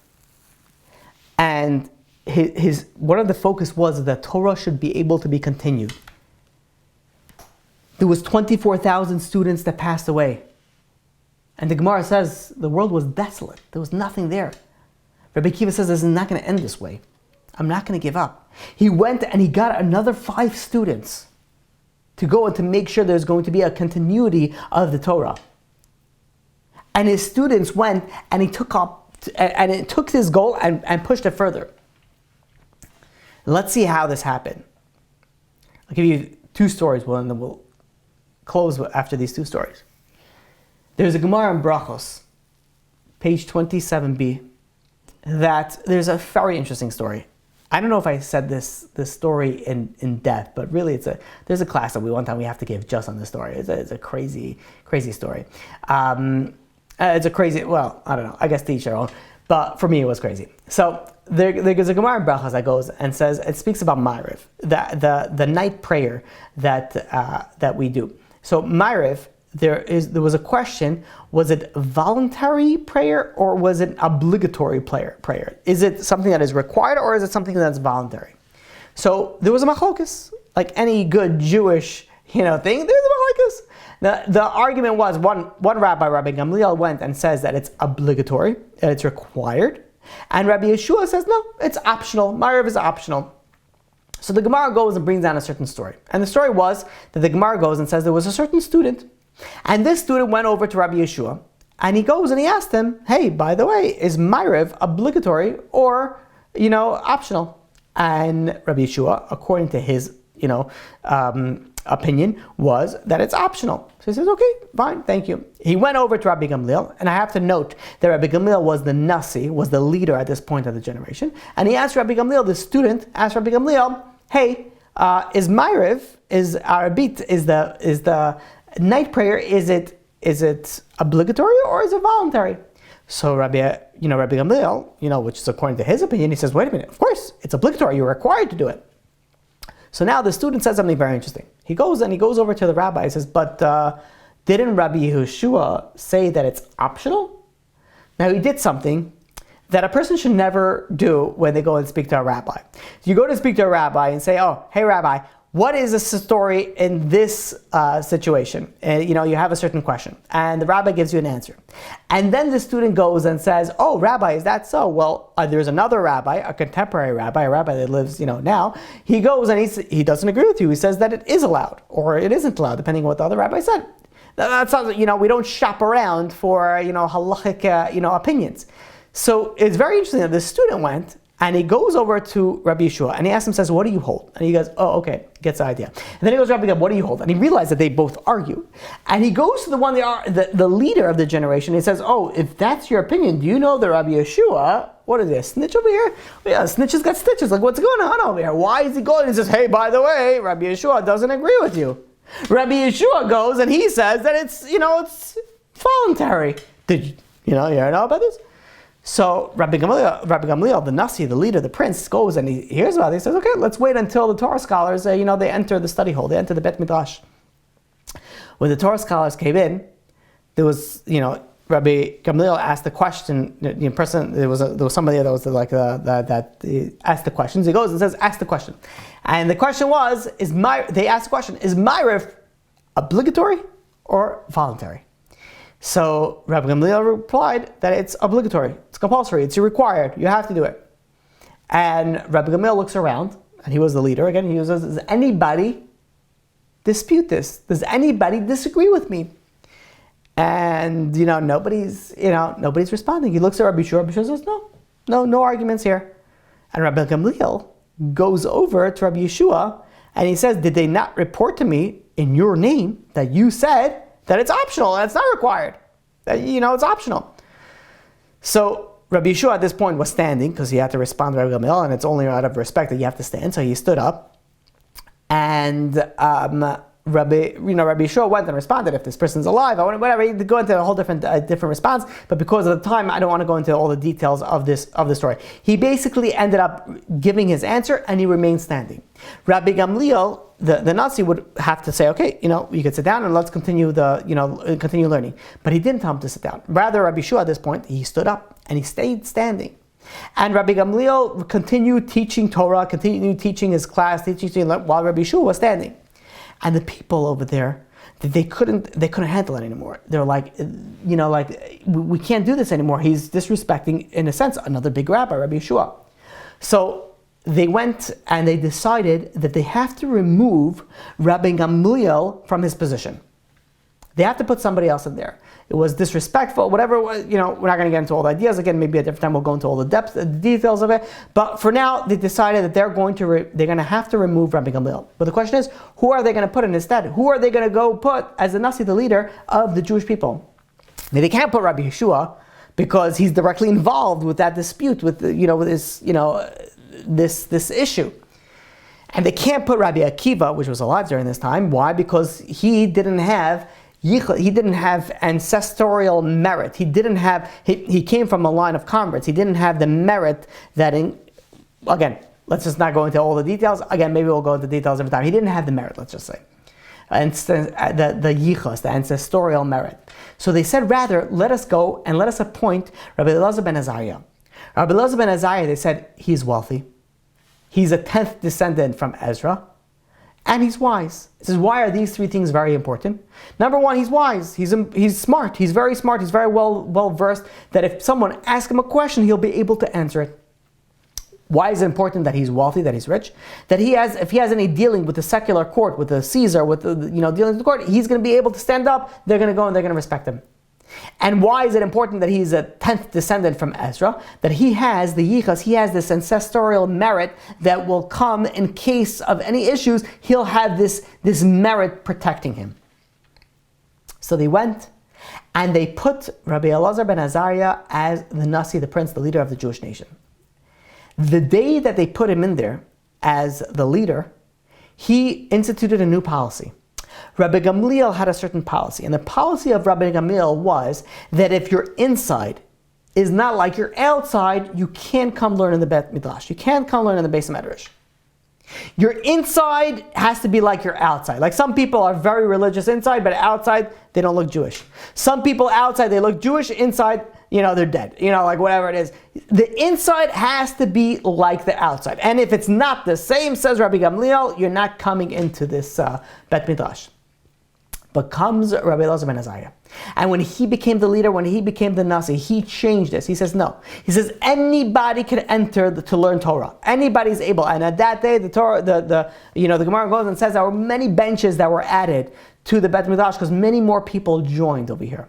and his one of the focus was that Torah should be able to be continued. There was 24,000 students that passed away. And the Gemara says the world was desolate. There was nothing there. Rabbi Akiva says this is not going to end this way. I'm not going to give up. He went and he got another 5 students to go and to make sure there's going to be a continuity of the Torah. And his students went and it took this goal and pushed it further. Let's see how this happened. I'll give you 2 stories, and then we'll close after these 2 stories. There's a Gemara in Brachos, page 27b, that there's a very interesting story. I don't know if I said this story in depth, but really there's a class that one time we have to give just on this story. It's a crazy story. It's a crazy, well, I don't know, I guess to each their own, but for me it was crazy. So there's a Gemara in Brachos that goes and says, it speaks about Ma'ariv, the night prayer that we do. So Ma'ariv, there was a question, was it voluntary prayer or was it obligatory prayer? Is it something that is required or is it something that's voluntary? So there was a machlokus, like any good Jewish thing, there's a machlokus. The argument was, one rabbi, Rabbi Gamliel, went and says that it's obligatory, that it's required, and Rabbi Yeshua says no, it's optional, Ma'ariv is optional. So the Gemara goes and brings down a certain story. And the story was that the Gemara goes and says there was a certain student, and this student went over to Rabbi Yeshua, and he goes and he asked him, hey, by the way, is Ma'ariv obligatory or, optional? And Rabbi Yeshua, according to his, opinion, was that it's optional. So he says, okay, fine, thank you. He went over to Rabbi Gamliel, and I have to note that Rabbi Gamliel was the Nasi, was the leader at this point of the generation, and he asked Rabbi Gamliel, the student asked Rabbi Gamliel, hey, is Ma'ariv, is Arabit, is the night prayer, is it obligatory or is it voluntary? So Rabbi Gamliel, which is according to his opinion, he says, wait a minute, of course, it's obligatory, you're required to do it. So now the student says something very interesting. He goes over to the rabbi and says, but didn't Rabbi Yehoshua say that it's optional? Now he did something that a person should never do when they go and speak to a rabbi. You go to speak to a rabbi and say, oh, hey rabbi, what is the story in this situation? And you have a certain question, and the rabbi gives you an answer. And then the student goes and says, oh, rabbi, is that so? Well, there's another rabbi, a contemporary rabbi, a rabbi that lives, now. He goes and he doesn't agree with you. He says that it is allowed, or it isn't allowed, depending on what the other rabbi said. That's not, we don't shop around for, halachic, opinions. So it's very interesting that the student went, and he goes over to Rabbi Yeshua, and he asks him, says, what do you hold? And he goes, oh, okay, gets the idea. And then he goes to Rabbi Gamliel, what do you hold? And he realized that they both argue. And he goes to the leader of the generation, and he says, oh, if that's your opinion, do you know that Rabbi Yeshua, what is this, snitch over here? Yeah, snitches got stitches, like what's going on over here? Why is he going? He says, hey, by the way, Rabbi Yeshua doesn't agree with you. Rabbi Yeshua goes, and he says that it's voluntary. Did you know about this? So Rabbi Gamliel, the Nasi, the leader, the prince, goes and he hears about it. He says, okay, let's wait until the Torah scholars, they enter the study hall, they enter the Bet Midrash. When the Torah scholars came in, there was, Rabbi Gamliel asked the question. There was somebody that was like that asked the questions. He goes and says, ask the question, and the question was, they asked the question, is Ma'ariv obligatory or voluntary? So Rabbi Gamliel replied that it's obligatory, it's compulsory, it's required, you have to do it. And Rabbi Gamliel looks around, and he was the leader again, he says, does anybody dispute this? Does anybody disagree with me? And nobody's responding. He looks at Rabbi Shua. Rabbi Shua says, no arguments here. And Rabbi Gamliel goes over to Rabbi Yeshua and he says, did they not report to me in your name that you said that it's optional and it's not required? That, it's optional. So Rabbi Yeshua at this point was standing because he had to respond to Rabbi Gamliel, and it's only out of respect that you have to stand. So he stood up, and Rabbi Yeshua went and responded, if this person's alive, whatever. He would go into a whole different response, but because of the time, I don't want to go into all the details of the story. He basically ended up giving his answer, and he remained standing. Rabbi Gamliel, the Nazi, would have to say, okay, you could sit down and let's continue continue learning. But he didn't tell him to sit down. Rather, Rabbi Yeshua at this point, he stood up and he stayed standing. And Rabbi Gamliel continued teaching Torah, continued teaching his class, while Rabbi Yeshua was standing. And the people over there, they couldn't handle it anymore. They're like, we can't do this anymore. He's disrespecting, in a sense, another big rabbi, Rabbi Yeshua. So they went and they decided that they have to remove Rabbi Gamliel from his position. They have to put somebody else in there. It was disrespectful, whatever. We're not going to get into all the ideas. Again, maybe a different time we'll go into all the depth, the details of it. But for now, they decided that they're going to have to remove Rabbi Gamliel. But the question is, who are they going to put in instead? Who are they going to go put as the Nasi, the leader of the Jewish people? Now, they can't put Rabbi Yeshua because he's directly involved with that dispute, with this issue. And they can't put Rabbi Akiva, which was alive during this time. Why? Because he didn't have ancestral merit. He came from a line of converts. He didn't have the merit again, let's just not go into all the details. Again, maybe we'll go into details every time. He didn't have the merit, let's just say. And the yichus, the ancestral merit. So they said, rather, let us go and let us appoint Rabbi Elazar ben Azariah. Rabbi Elazar ben Azariah, they said, he's wealthy. He's a 10th descendant from Ezra. And he's wise. It says, why are these three things very important? Number one, he's wise. He's smart. He's very smart. He's very well versed. That if someone asks him a question, he'll be able to answer it. Why is it important that he's wealthy, that he's rich? That if he has any dealing with the secular court, with the Caesar, with the dealing with the court, he's going to be able to stand up. They're going to go and they're going to respect him. And why is it important that he's a 10th descendant from Ezra? That he has the yichus, he has this ancestral merit that will come in case of any issues. He'll have this merit protecting him. So they went and they put Rabbi Elazar ben Azariah as the Nasi, the prince, the leader of the Jewish nation. The day that they put him in there as the leader, he instituted a new policy. Rabbi Gamliel had a certain policy, and the policy of Rabbi Gamliel was that if your inside is not like your outside, you can't come learn in the Bet Midrash. You can't come learn in the Beis Medrash. Your inside has to be like your outside. Like some people are very religious inside, but outside they don't look Jewish. Some people outside they look Jewish, inside they're dead. Like whatever it is. The inside has to be like the outside. And if it's not the same, says Rabbi Gamliel, you're not coming into this Bet Midrash. But comes Rabbi Elazar ben Azariah. And when he became the leader, when he became the Nasi, he changed this. He says, no. He says, anybody can enter to learn Torah. Anybody's able. And at that day, the Torah, the Gemara goes and says there were many benches that were added to the Bet Midrash because many more people joined over here.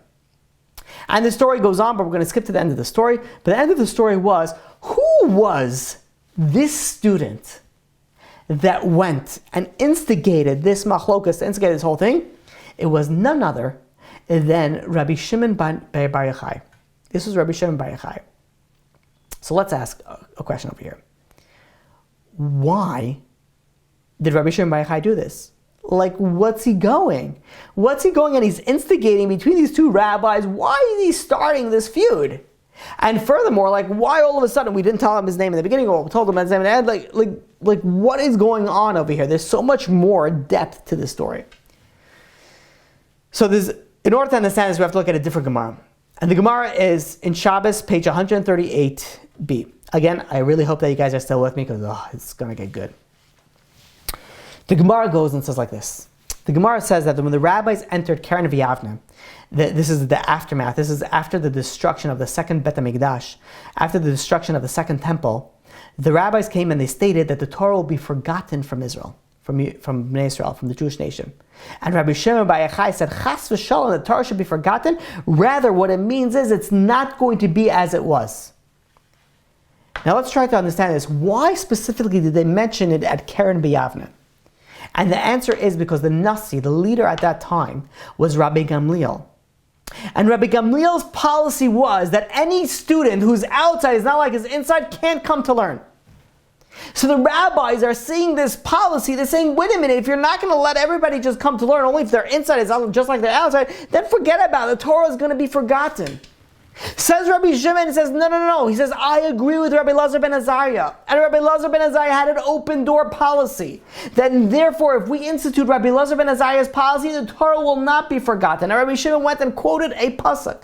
And the story goes on, but we're going to skip to the end of the story. But the end of the story was, who was this student that went and instigated this machlokas, instigated this whole thing? It was none other than Rabbi Shimon bar Yochai. This was Rabbi Shimon bar Yochai. So let's ask a question over here. Why did Rabbi Shimon bar Yochai do this? Like, what's he going? What's he going and he's instigating between these two rabbis? Why is he starting this feud? And furthermore, why all of a sudden we didn't tell him his name in the beginning, or we told him his name in the end? Like, what is going on over here? There's so much more depth to this story. So in order to understand this, we have to look at a different Gemara. And the Gemara is in Shabbos, page 138b. Again, I really hope that you guys are still with me because it's going to get good. The Gemara goes and says like this. The Gemara says that when the rabbis entered Keren V'Yavne, this is the aftermath. This is after the destruction of the second Bet HaMikdash, after the destruction of the second temple. The rabbis came and they stated that the Torah will be forgotten from Israel, from Bnei Israel, from the Jewish nation. And Rabbi Shimon Bar Yochai said, Chas v'shalom, the Torah should be forgotten. Rather, what it means is it's not going to be as it was. Now let's try to understand this. Why specifically did they mention it at Keren B'Yavne? And the answer is because the Nasi, the leader at that time, was Rabbi Gamliel. And Rabbi Gamliel's policy was that any student who's outside is not like his inside can't come to learn. So the rabbis are seeing this policy, they're saying, wait a minute, if you're not going to let everybody just come to learn, only if their inside is just like their outside, then forget about it. The Torah is going to be forgotten. Says Rabbi Shimon, he says, no. He says, I agree with Rabbi Lazar ben Azariah. And Rabbi Lazar ben Azariah had an open door policy. That therefore, if we institute Rabbi Lazar ben Azariah's policy, the Torah will not be forgotten. And Rabbi Shimon went and quoted a pasuk.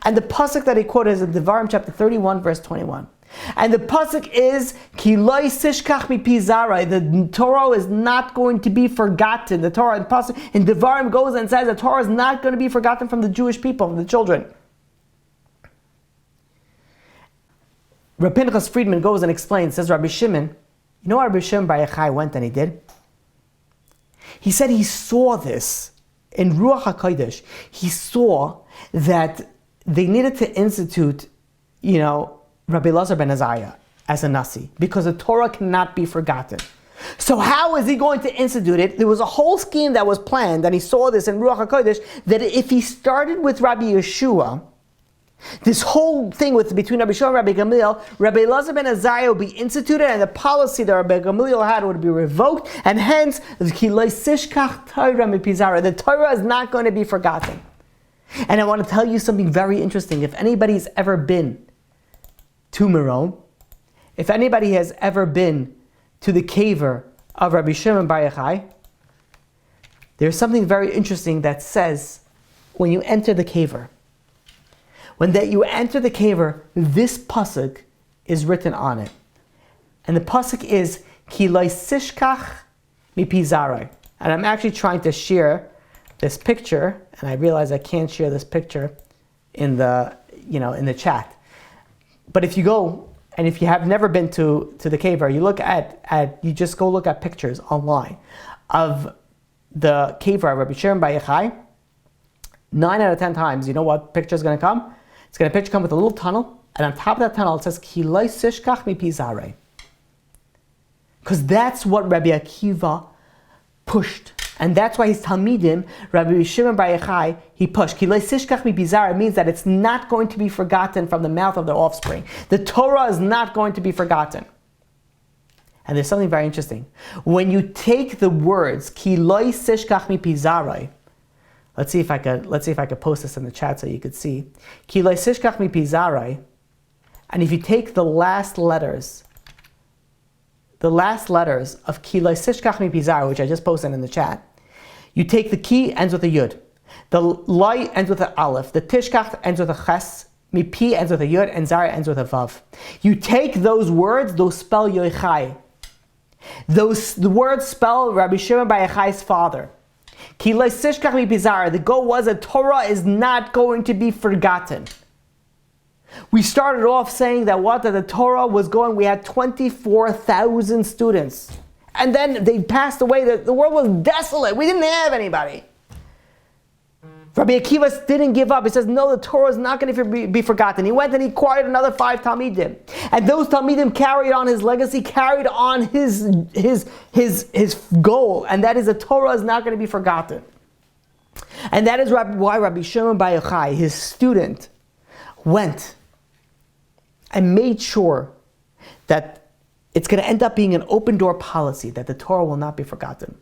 And the pasuk that he quoted is in Devarim chapter 31, verse 21. And the pasuk is, Ki lo yisishkach mipi zarai. The Torah is not going to be forgotten. The Torah, the pasuk in Devarim goes and says the Torah is not going to be forgotten from the Jewish people, from the children. Rabbi Pinchas Friedman goes and explains, says Rabbi Shimon, you know what Rabbi Shimon Bar Yochai went and he did? He said he saw this in Ruach HaKodesh. He saw that they needed to institute, Rabbi Lazar ben Azariah as a Nasi, because the Torah cannot be forgotten. So how is he going to institute it? There was a whole scheme that was planned, and he saw this in Ruach HaKodesh, that if he started with Rabbi Yeshua, this whole thing between Rabbi Shimon and Rabbi Gamliel, Rabbi Lazar ben Azariah would be instituted, and the policy that Rabbi Gamliel had would be revoked, and hence, the Torah is not going to be forgotten. And I want to tell you something very interesting. If anybody's ever been to Meron, if anybody has ever been to the caver of Rabbi Shimon Bar Yochai, there's something very interesting that says, when you enter the caver, when you enter the caver, this pasuk is written on it. And the pasuk is, Ki lo yisishkach mipi zarai. And I'm actually trying to share this picture, and I realize I can't share this picture in the chat. But if you go, and if you have never been to the caver, you just go look at pictures online of the caver of Rabbi Shimon Bar Yochai. 9 out of 10 times, you know what picture is going to come? It's going to come with a little tunnel, and on top of that tunnel it says, Ki lo yisishkach mipi zarai. Because that's what Rabbi Akiva pushed. And that's why his Talmidim, Rabbi Shimon Bar Yochai, he pushed. Ki lo yisishkach mipi zarai means that it's not going to be forgotten from the mouth of their offspring. The Torah is not going to be forgotten. And there's something very interesting. When you take the words, Ki lo yisishkach mipi zarai, let's see if I could post this in the chat so you could see. Ki lo yisishkach mipi zarai, and if you take the last letters of Ki lo yisishkach mipi zarai, which I just posted in the chat, you take the Ki ends with a Yud, the Lai ends with an Aleph, the Tishkach ends with a Ches, mipi ends with a Yud, and Zarai ends with a Vav. You take those words, those spell Yochai. The words spell Rabbi Shimon Bar Yochai's father. Ki lo yisishkach mipi zarai. The goal was that Torah is not going to be forgotten. We started off saying that the Torah was going, we had 24,000 students. And then they passed away, the world was desolate, we didn't have anybody. Rabbi Akiva didn't give up. He says, no, the Torah is not going to be forgotten. He went and he acquired another 5 Talmidim. And those Talmidim carried on his legacy, carried on his goal. And that is the Torah is not going to be forgotten. And that is why Rabbi Shimon Bar Yochai, his student, went and made sure that it's going to end up being an open door policy, that the Torah will not be forgotten.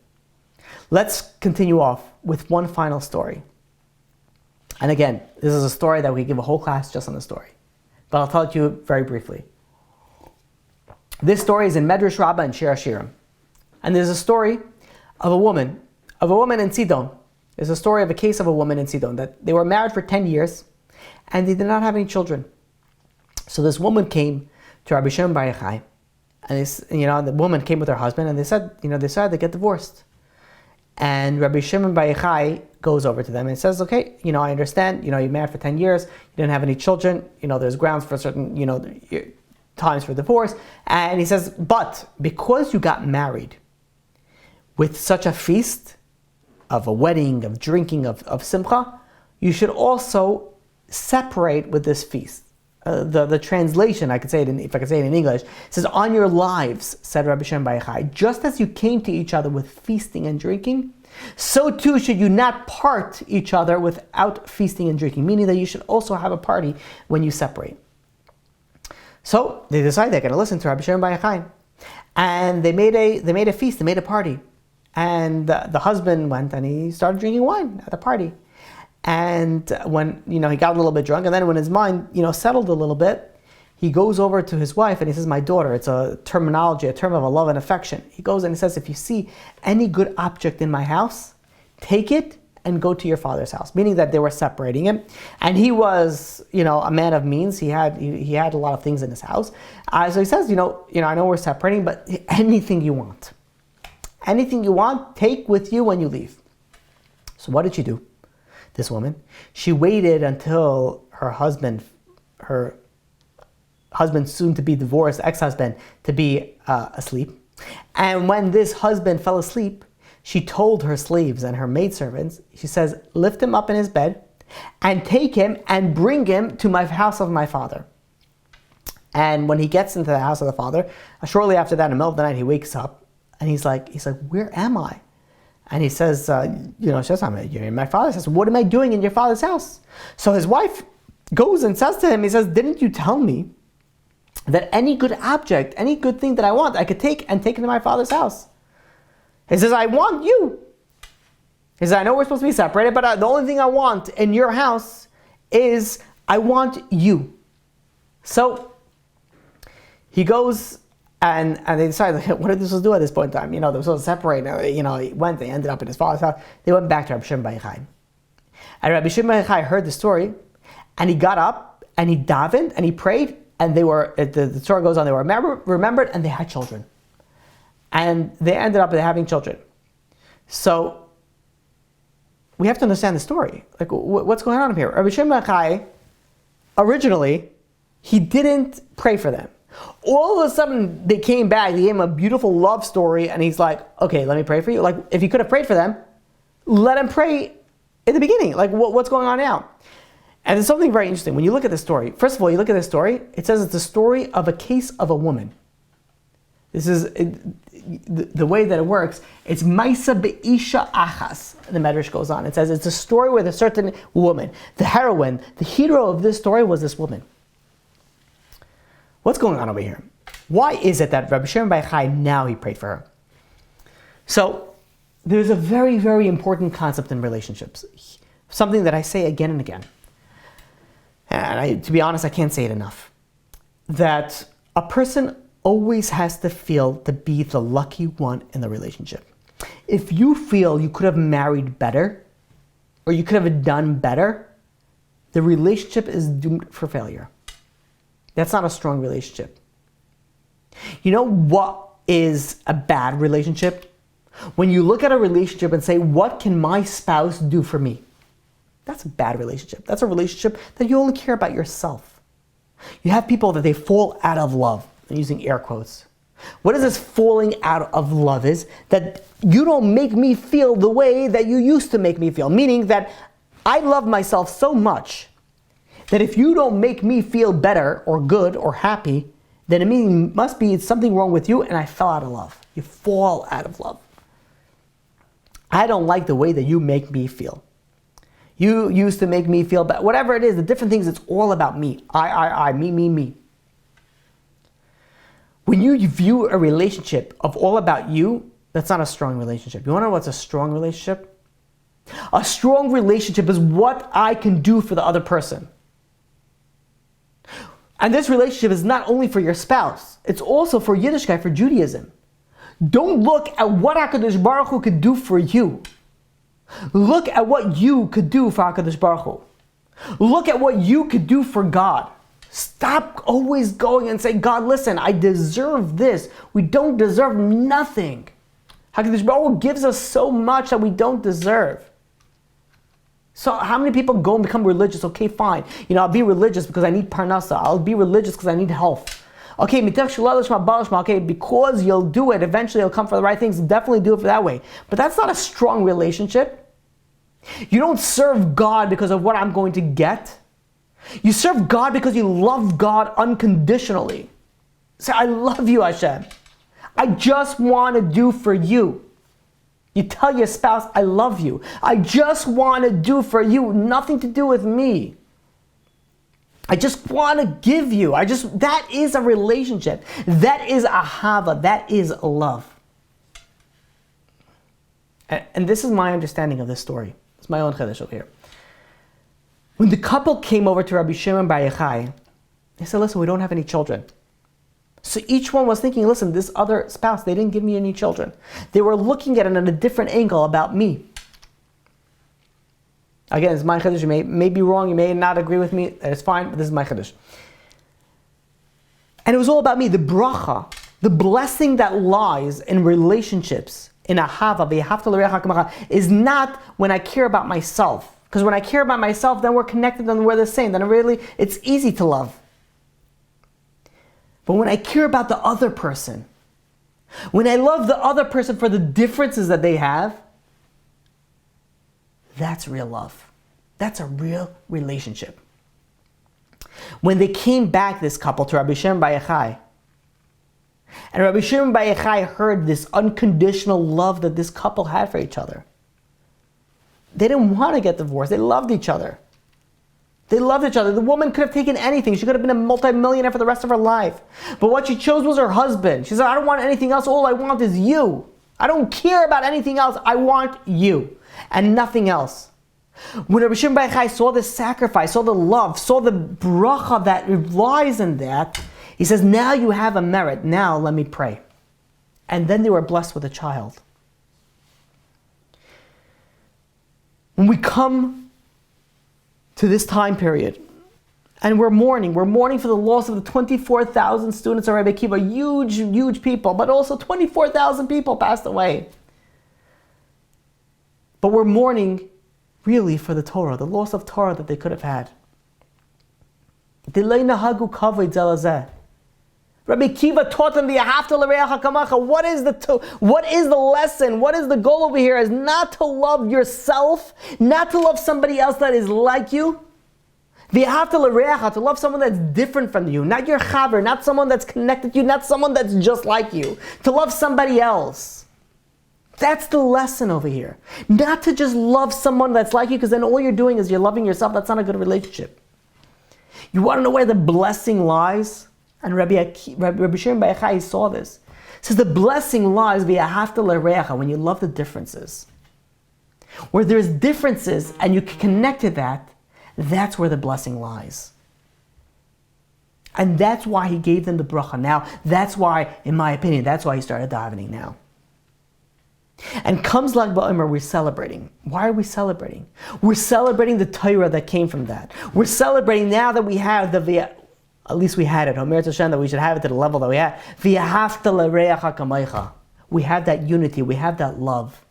Let's continue off with one final story. And again, this is a story that we give a whole class just on the story. But I'll tell it to you very briefly. This story is in Medrash Rabbah and Shir Hashirim. And there's a story of a woman in Sidon. There's a story of a case of a woman in Sidon that they were married for 10 years and they did not have any children. So this woman came to Rabbi Shimon Bar Yochai, and the woman came with her husband, and they said, they decided to get divorced. And Rabbi Shimon Bar Yochai goes over to them and says, okay, I understand, you're married for 10 years, you didn't have any children, there's grounds for certain, times for divorce. And he says, but because you got married with such a feast, of a wedding, of drinking, of simcha, you should also separate with this feast. The translation, if I could say it in English, says, "On your lives," said Rabbi Shimon bar Yochai, "just as you came to each other with feasting and drinking, so too should you not part each other without feasting and drinking," meaning that you should also have a party when you separate. So they decided they're going to listen to Rabbi Shimon bar Yochai, and they made a feast, they made a party, and the husband went and he started drinking wine at the party. And when he got a little bit drunk, and then when his mind settled a little bit, he goes over to his wife and he says, "My daughter," it's a term of a love and affection. He goes and he says, "If you see any good object in my house, take it and go to your father's house," meaning that they were separating him. And he was a man of means. He had a lot of things in his house. So he says, I know we're separating, but anything you want, take with you when you leave. So what did she do? This woman, she waited until her husband, soon to be divorced ex-husband, to be asleep. And when this husband fell asleep, she told her slaves and her maidservants, she says, "Lift him up in his bed and take him and bring him to my house of my father." And when he gets into the house of the father, shortly after that, in the middle of the night, he wakes up and he's like, "Where am I?" And he says, she says, "You're in my father's house." "What am I doing in your father's house?" So his wife goes and says to him, he says, "Didn't you tell me that any good object, any good thing that I want, I could take and take into my father's house?" He says, "I want you." He says, "I know we're supposed to be separated, but the only thing I want in your house is I want you." So he goes and they decided, what did this do at this point in time? They were supposed to separate. They ended up in his father's house. They went back to Rabbi Shimon bar Yochai. And Rabbi Shimon bar Yochai heard the story, and he got up and he davened and he prayed, and the Torah goes on, they were remembered and they had children. And they ended up having children. So we have to understand the story. Like, what's going on here? Rabbi Shimon bar Yochai, originally, he didn't pray for them. All of a sudden, they came back, they gave him a beautiful love story, and he's like, "Okay, let me pray for you." Like, if he could have prayed for them, let him pray in the beginning. Like, what's going on now? And there's something very interesting. When you look at the story, first of all, you look at the story, it says it's the story of a case of a woman. This is the way that it works. It's Maisa Be'isha Achas. The Medrash goes on. It says it's a story with a certain woman. The heroine, the hero of this story was this woman. What's going on over here? Why is it that Rabbi Shimon bar Yochai, now he prayed for her? So there's a very, very important concept in relationships. Something that I say again and again. And to be honest, I can't say it enough. That a person always has to feel to be the lucky one in the relationship. If you feel you could have married better, or you could have done better, the relationship is doomed for failure. That's not a strong relationship. You know what is a bad relationship? When you look at a relationship and say, "What can my spouse do for me?" That's a bad relationship. That's a relationship that you only care about yourself. You have people that they fall out of love. I'm using air quotes. What is this falling out of love is? That you don't make me feel the way that you used to make me feel. Meaning that I love myself so much that if you don't make me feel better or good or happy, then it must be something wrong with you and I fell out of love. You fall out of love. I don't like the way that you make me feel. You used to make me feel better. Whatever it is, the different things, it's all about me. I, me. When you view a relationship of all about you, that's not a strong relationship. You want to know what's a strong relationship? A strong relationship is what I can do for the other person. And this relationship is not only for your spouse, it's also for Yiddishkeit, for Judaism. Don't look at what HaKadosh Baruch Hu could do for you. Look at what you could do for HaKadosh Baruch Hu. Look at what you could do for God. Stop always going and say, "God, listen, I deserve this." We don't deserve nothing. HaKadosh Baruch Hu gives us so much that we don't deserve. So how many people go and become religious? Okay, fine. I'll be religious because I need parnasa. I'll be religious because I need health. Okay, okay, because you'll do it, eventually you'll come for the right things, definitely do it for that way. But that's not a strong relationship. You don't serve God because of what I'm going to get. You serve God because you love God unconditionally. Say, I love you, Hashem. I just want to do for you. You tell your spouse, I love you. I just want to do for you, nothing to do with me. I just want to give you. That is a relationship. That is ahava. That is love. And this is my understanding of this story. It's my own chiddush over here. When the couple came over to Rabbi Shimon Bar Yochai, they said, listen, we don't have any children. So each one was thinking, listen, this other spouse, they didn't give me any children. They were looking at it in a different angle about me. Again, it's my chiddush. You may be wrong, you may not agree with me, it's fine, but this is my chiddush. And it was all about me, the bracha, the blessing that lies in relationships, in ahava, v'ahavta l'reacha kamecha, is not when I care about myself. Because when I care about myself, then we're connected and we're the same. Then it's easy to love. But when I care about the other person, when I love the other person for the differences that they have, that's real love. That's a real relationship. When they came back, this couple, to Rabbi Shimon Bar Yochai, and Rabbi Shimon Bar Yochai heard this unconditional love that this couple had for each other. They didn't want to get divorced. They loved each other. They loved each other. The woman could have taken anything. She could have been a multimillionaire for the rest of her life. But what she chose was her husband. She said, I don't want anything else. All I want is you. I don't care about anything else. I want you and nothing else. When Rabbi Shimon Bar Yochai saw the sacrifice, saw the love, saw the bracha that lies in that, he says, now you have a merit. Now let me pray. And then they were blessed with a child. When we come to this time period, and we're mourning for the loss of the 24,000 students of Rabbi Akiva, huge, huge people, but also 24,000 people passed away. But we're mourning really for the Torah, the loss of Torah that they could have had. Rabbi Akiva taught them what is the lesson? What is the goal over here? Is not to love yourself, not to love somebody else that is like you. To love someone that's different from you, not your chaver, not someone that's connected to you, not someone that's just like you. To love somebody else. That's the lesson over here. Not to just love someone that's like you, because then all you're doing is you're loving yourself. That's not a good relationship. You want to know where the blessing lies? And Rabbi Shimon Bar Yochai saw this. He says the blessing lies v'ahavta l'reacha, when you love the differences. Where there's differences and you can connect to that, that's where the blessing lies. And that's why he gave them the bracha now. That's why, in my opinion, that's why he started davening now. And comes Lag BaOmer, we're celebrating. Why are we celebrating? We're celebrating the Torah that came from that. We're celebrating now that we have at least we had it. Omer Hashem, that we should have it to the level that we had. V'ahavta l'reacha kamecha. We have that unity. We have that love.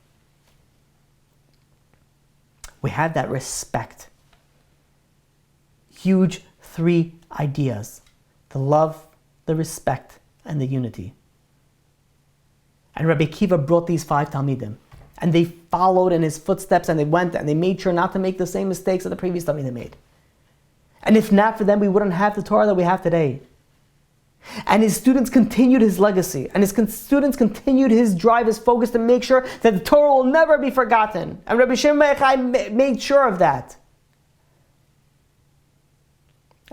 We have that respect. Huge three ideas: the love, the respect, and the unity. And Rabbi Akiva brought these 5 Talmidim, and they followed in his footsteps, and they went and they made sure not to make the same mistakes that the previous Talmidim made. And if not for them, we wouldn't have the Torah that we have today. And his students continued his legacy. And his students continued his drive, his focus to make sure that the Torah will never be forgotten. And Rabbi Shimon Bar Yochai made sure of that.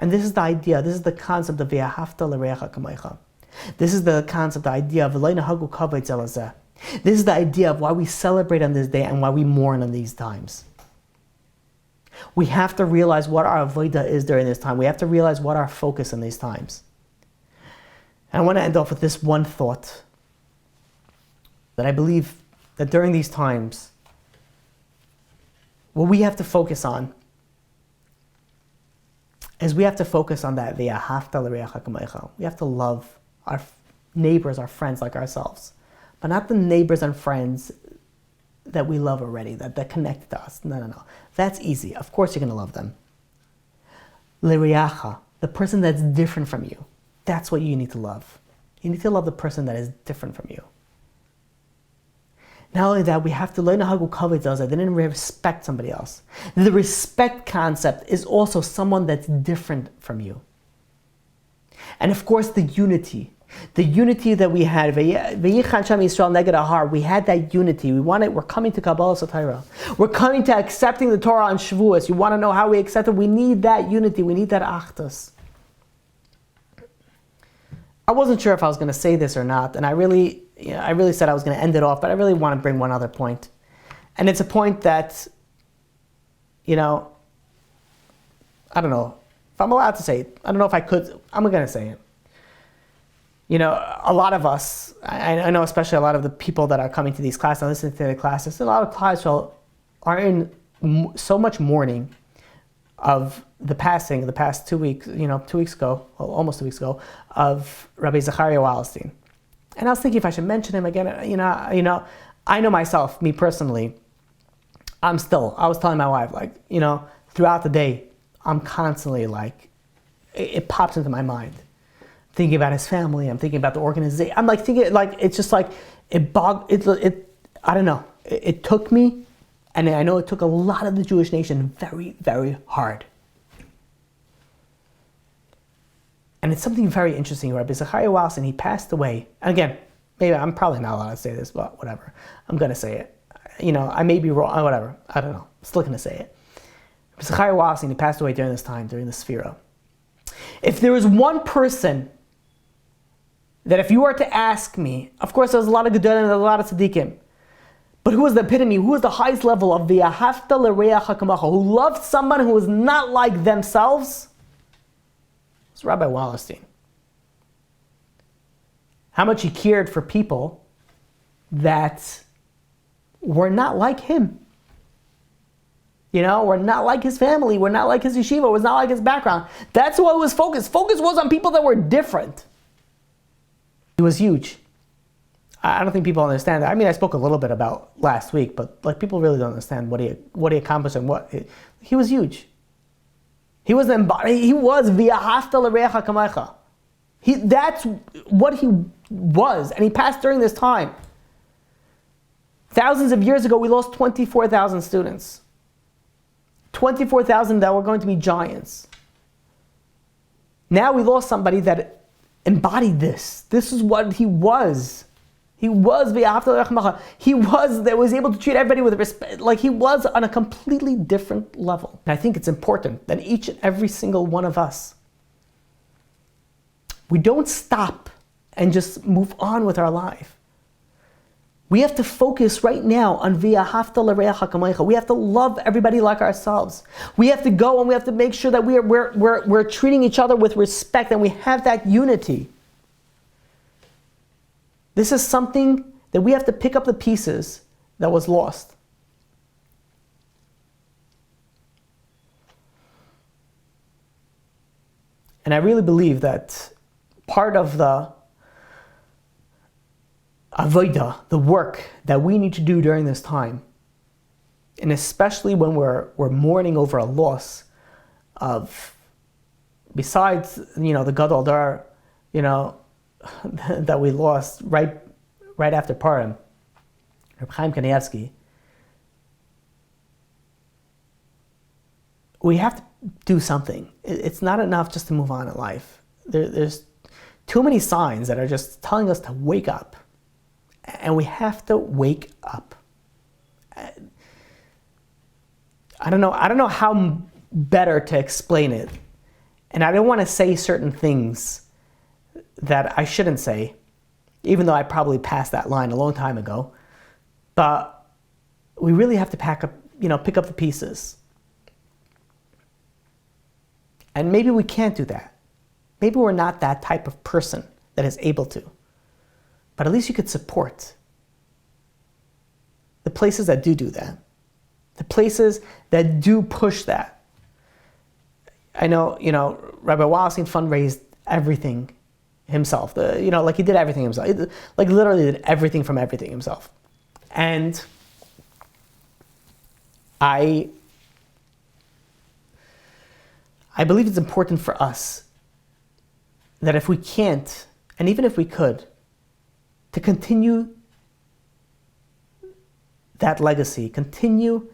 And this is the idea, this is the concept of v'ahavta l'reacha kamecha. This is the concept, the idea of v'lo nahagu kavod ze lezeh. This is the idea of why we celebrate on this day and why we mourn on these times. We have to realize what our avodah is during this time. We have to realize what our focus in these times. And I want to end off with this one thought, that I believe that during these times, what we have to focus on is we have to focus on that v'ahavta l'reacha kamecha. We have to love our neighbors, our friends like ourselves, but not the neighbors and friends that we love already, that connect to us. No. That's easy. Of course you're going to love them. L'reacha, the person that's different from you. That's what you need to love. You need to love the person that is different from you. Not only that, we have to learn how to covet those that didn't respect somebody else. The respect concept is also someone that's different from you. And of course, the unity that we had, V'yichan Shem Yisrael neged Ahar, we had that unity. We're coming to Kabbalah Torah. We're coming to accepting the Torah on Shavuos. You want to know how we accept it? We need that unity. We need that achdus. I wasn't sure if I was going to say this or not, and I really said I was going to end it off, but I really want to bring one other point. And it's a point that, I don't know if I'm allowed to say it. I don't know if I could. I'm going to say it. A lot of us, I know especially a lot of the people that are coming to these classes and listening to the classes, a lot of classes are in so much mourning of the passing, the past 2 weeks, 2 weeks ago, well, almost 2 weeks ago, of Rabbi Zachariah Wallerstein. And I was thinking if I should mention him again, I know myself, me personally, I was telling my wife, throughout the day, I'm constantly it pops into my mind. Thinking about his family, I'm thinking about the organization. I'm thinking, it's just I don't know. It took me, and I know it took a lot of the Jewish nation very, very hard. And it's something very interesting. Rabbi Zachariah Wallerstein, he passed away. And again, maybe I'm probably not allowed to say this, but whatever. I'm going to say it. I may be wrong, whatever. I don't know. I'm still going to say it. Rabbi Zachariah Wallerstein, he passed away during this time, during the Sefira. If there was one person that if you were to ask me, of course there's a lot of Gedolim and a lot of Tzaddikim, but who was the epitome, who was the highest level of V'ahavta l'reacha kamecha, who loved someone who was not like themselves? It's Rabbi Wallerstein. How much he cared for people that were not like him. Were not like his family, were not like his yeshiva, was not like his background. That's what was focused. Focus was on people that were different. He was huge. I don't think people understand that. I spoke a little bit about last week, but people really don't understand what he accomplished and he was huge. He was v'ahavta l'reacha kamecha. That's what he was, and he passed during this time. Thousands of years ago, we lost 24,000 students. 24,000 that were going to be giants. Now we lost somebody that embodied this. This is what he was. He was He was able to treat everybody with respect. He was on a completely different level. And I think it's important that each and every single one of us, we don't stop and just move on with our life. We have to focus right now on v'ahavta l'reacha kamecha. We have to love everybody like ourselves. We have to go and we have to make sure that we're treating each other with respect and we have that unity. This is something that we have to pick up the pieces that was lost. And I really believe that part of the avodah, the work that we need to do during this time, and especially when we're mourning over a loss of, besides the Gadol Dar, that we lost right after Purim, Reb Chaim Kanievsky, we have to do something. It's not enough just to move on in life. There's too many signs that are just telling us to wake up. And we have to wake up. I don't know how better to explain it. And I don't want to say certain things that I shouldn't say, even though I probably passed that line a long time ago. But we really have to pick up the pieces. And maybe we can't do that. Maybe we're not that type of person that is able to. But at least you could support the places that do that. The places that do push that. I know, Rabbi Wallerstein fundraised everything himself. He did everything himself. Literally did everything from everything himself. And I believe it's important for us that if we can't, and even if we could, to continue that legacy, continue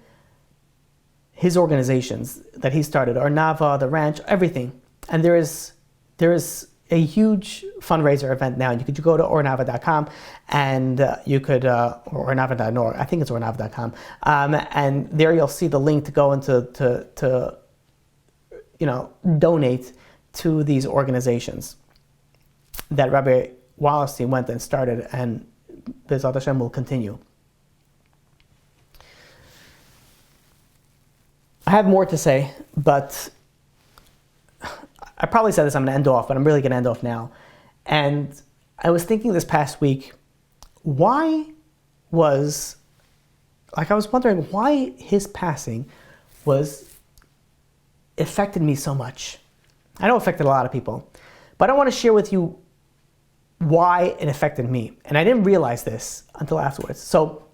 his organizations that he started, our Nava, the ranch, everything. And there is a huge fundraiser event now. You could go to ornava.com and you could, or ornava.org, I think it's ornava.com, and there you'll see the link to go into to donate to these organizations that Rabbi Wallerstein went and started, and B'ezrat Hashem will continue. I have more to say, but I probably said this, I'm going to end off, but I'm really going to end off now. And I was thinking this past week, I was wondering why his passing affected me so much. I know it affected a lot of people, but I want to share with you why it affected me. And I didn't realize this until afterwards. So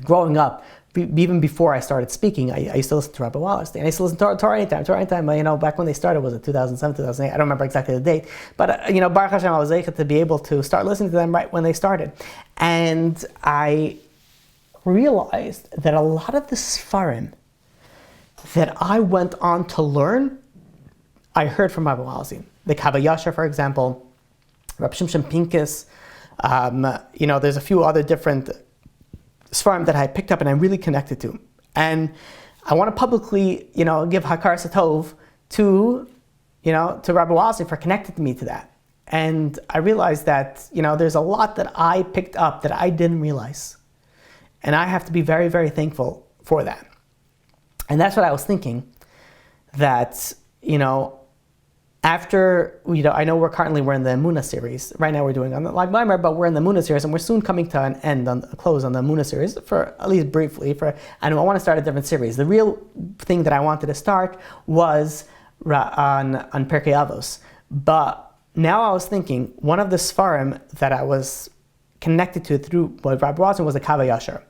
growing up, even before I started speaking, I used to listen to Rabbi Wallerstein. I used to listen to Torah anytime. Back when they started, was it 2007, 2008? I don't remember exactly the date. But, Baruch Hashem, I was able to be able to start listening to them right when they started. And I realized that a lot of the Sfarim that I went on to learn, I heard from Rabbi Wallerstein. The Kaveh Yashar, for example, Rabbi Shimon Pincus, there's a few other different Sfarim that I picked up and I really connected to. And I want to publicly, give Hakar Satov to Rabbi Wallerstein for connecting me to that. And I realized that, there's a lot that I picked up that I didn't realize. And I have to be very, very thankful for that. And that's what I was thinking, that, after, I know we're in the Emunah series. Right now we're doing on the Lag BaOmer, but we're in the Emunah series, and we're soon coming to an end, a close on the Emunah series, for at least briefly. And I want to start a different series. The real thing that I wanted to start was on Perkei Avos. But now I was thinking, one of the Sfarim that I was connected to through Rabbi Wallerstein was the Kaveh Yashar.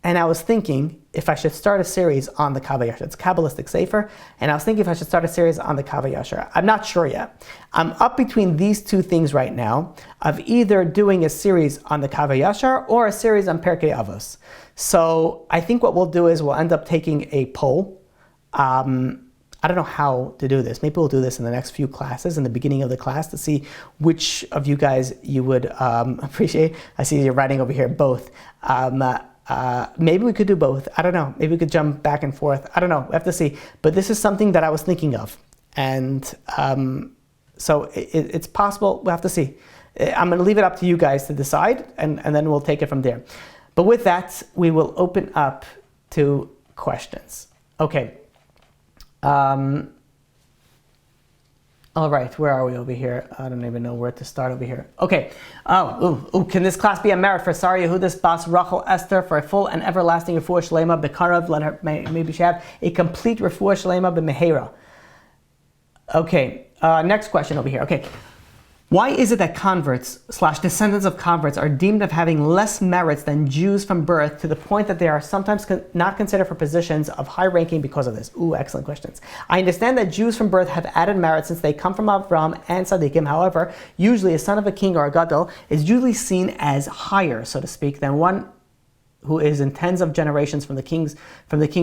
And I was thinking if I should start a series on the Kaveh Yashar. It's a Kabbalistic Sefer. And I was thinking if I should start a series on the Kaveh Yashar. I'm not sure yet. I'm up between these two things right now, of either doing a series on the Kaveh Yashar or a series on Perkei Avos. So I think what we'll do is we'll end up taking a poll. I don't know how to do this. Maybe we'll do this in the next few classes, in the beginning of the class, to see which of you guys you would appreciate. I see you're writing over here, both. Maybe we could do both. I don't know. Maybe we could jump back and forth. I don't know. We have to see. But this is something that I was thinking of. And so it's possible. We'll have to see. I'm going to leave it up to you guys to decide, and then we'll take it from there. But with that, we will open up to questions. Okay. All right, where are we over here? I don't even know where to start over here. Okay. Can this class be a merit for Sarah Yehudas Bas Rachel Esther for a full and everlasting refuah shlema b'karav? Let her, maybe she have a complete refuah shlema b'mehera. Okay. Next question over here. Okay. Why is it that converts / descendants of converts are deemed of having less merits than Jews from birth, to the point that they are sometimes not considered for positions of high ranking because of this? Excellent questions. I understand that Jews from birth have added merit since they come from Avraham and Tzaddikim. However, usually a son of a king or a gadol is usually seen as higher, so to speak, than one who is in tens of generations from the kings,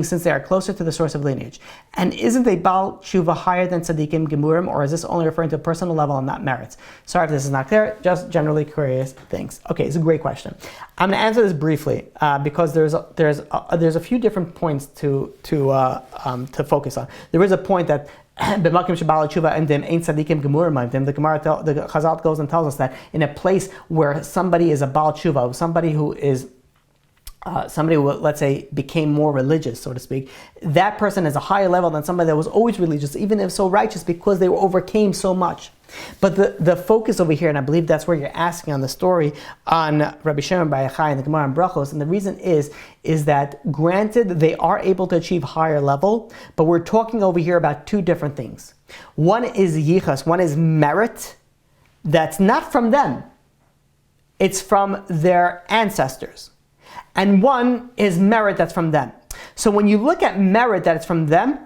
since they are closer to the source of lineage. And isn't a Baal Tshuva higher than Tzaddikim Gemurim, or is this only referring to a personal level and not merits? Sorry if this is not clear, just generally curious things. Okay, it's a great question. I'm going to answer this briefly because there's a few different points to focus on. There is a point that B'makim sheBaal Tshuva and them ain't tzaddikim gemurim. The Gemara, the Chazal goes and tells us that in a place where somebody is a Baal Tshuva, somebody who is somebody who, let's say, became more religious, so to speak, that person is a higher level than somebody that was always religious, even if so righteous, because they overcame so much. But the focus over here, and I believe that's where you're asking on the story on Rabbi Shimon Bar Yochai and the Gemara and Brachos, and the reason is that granted they are able to achieve higher level, but we're talking over here about two different things. One is yichas, one is merit that's not from them, it's from their ancestors. And one is merit that's from them. So when you look at merit that's from them,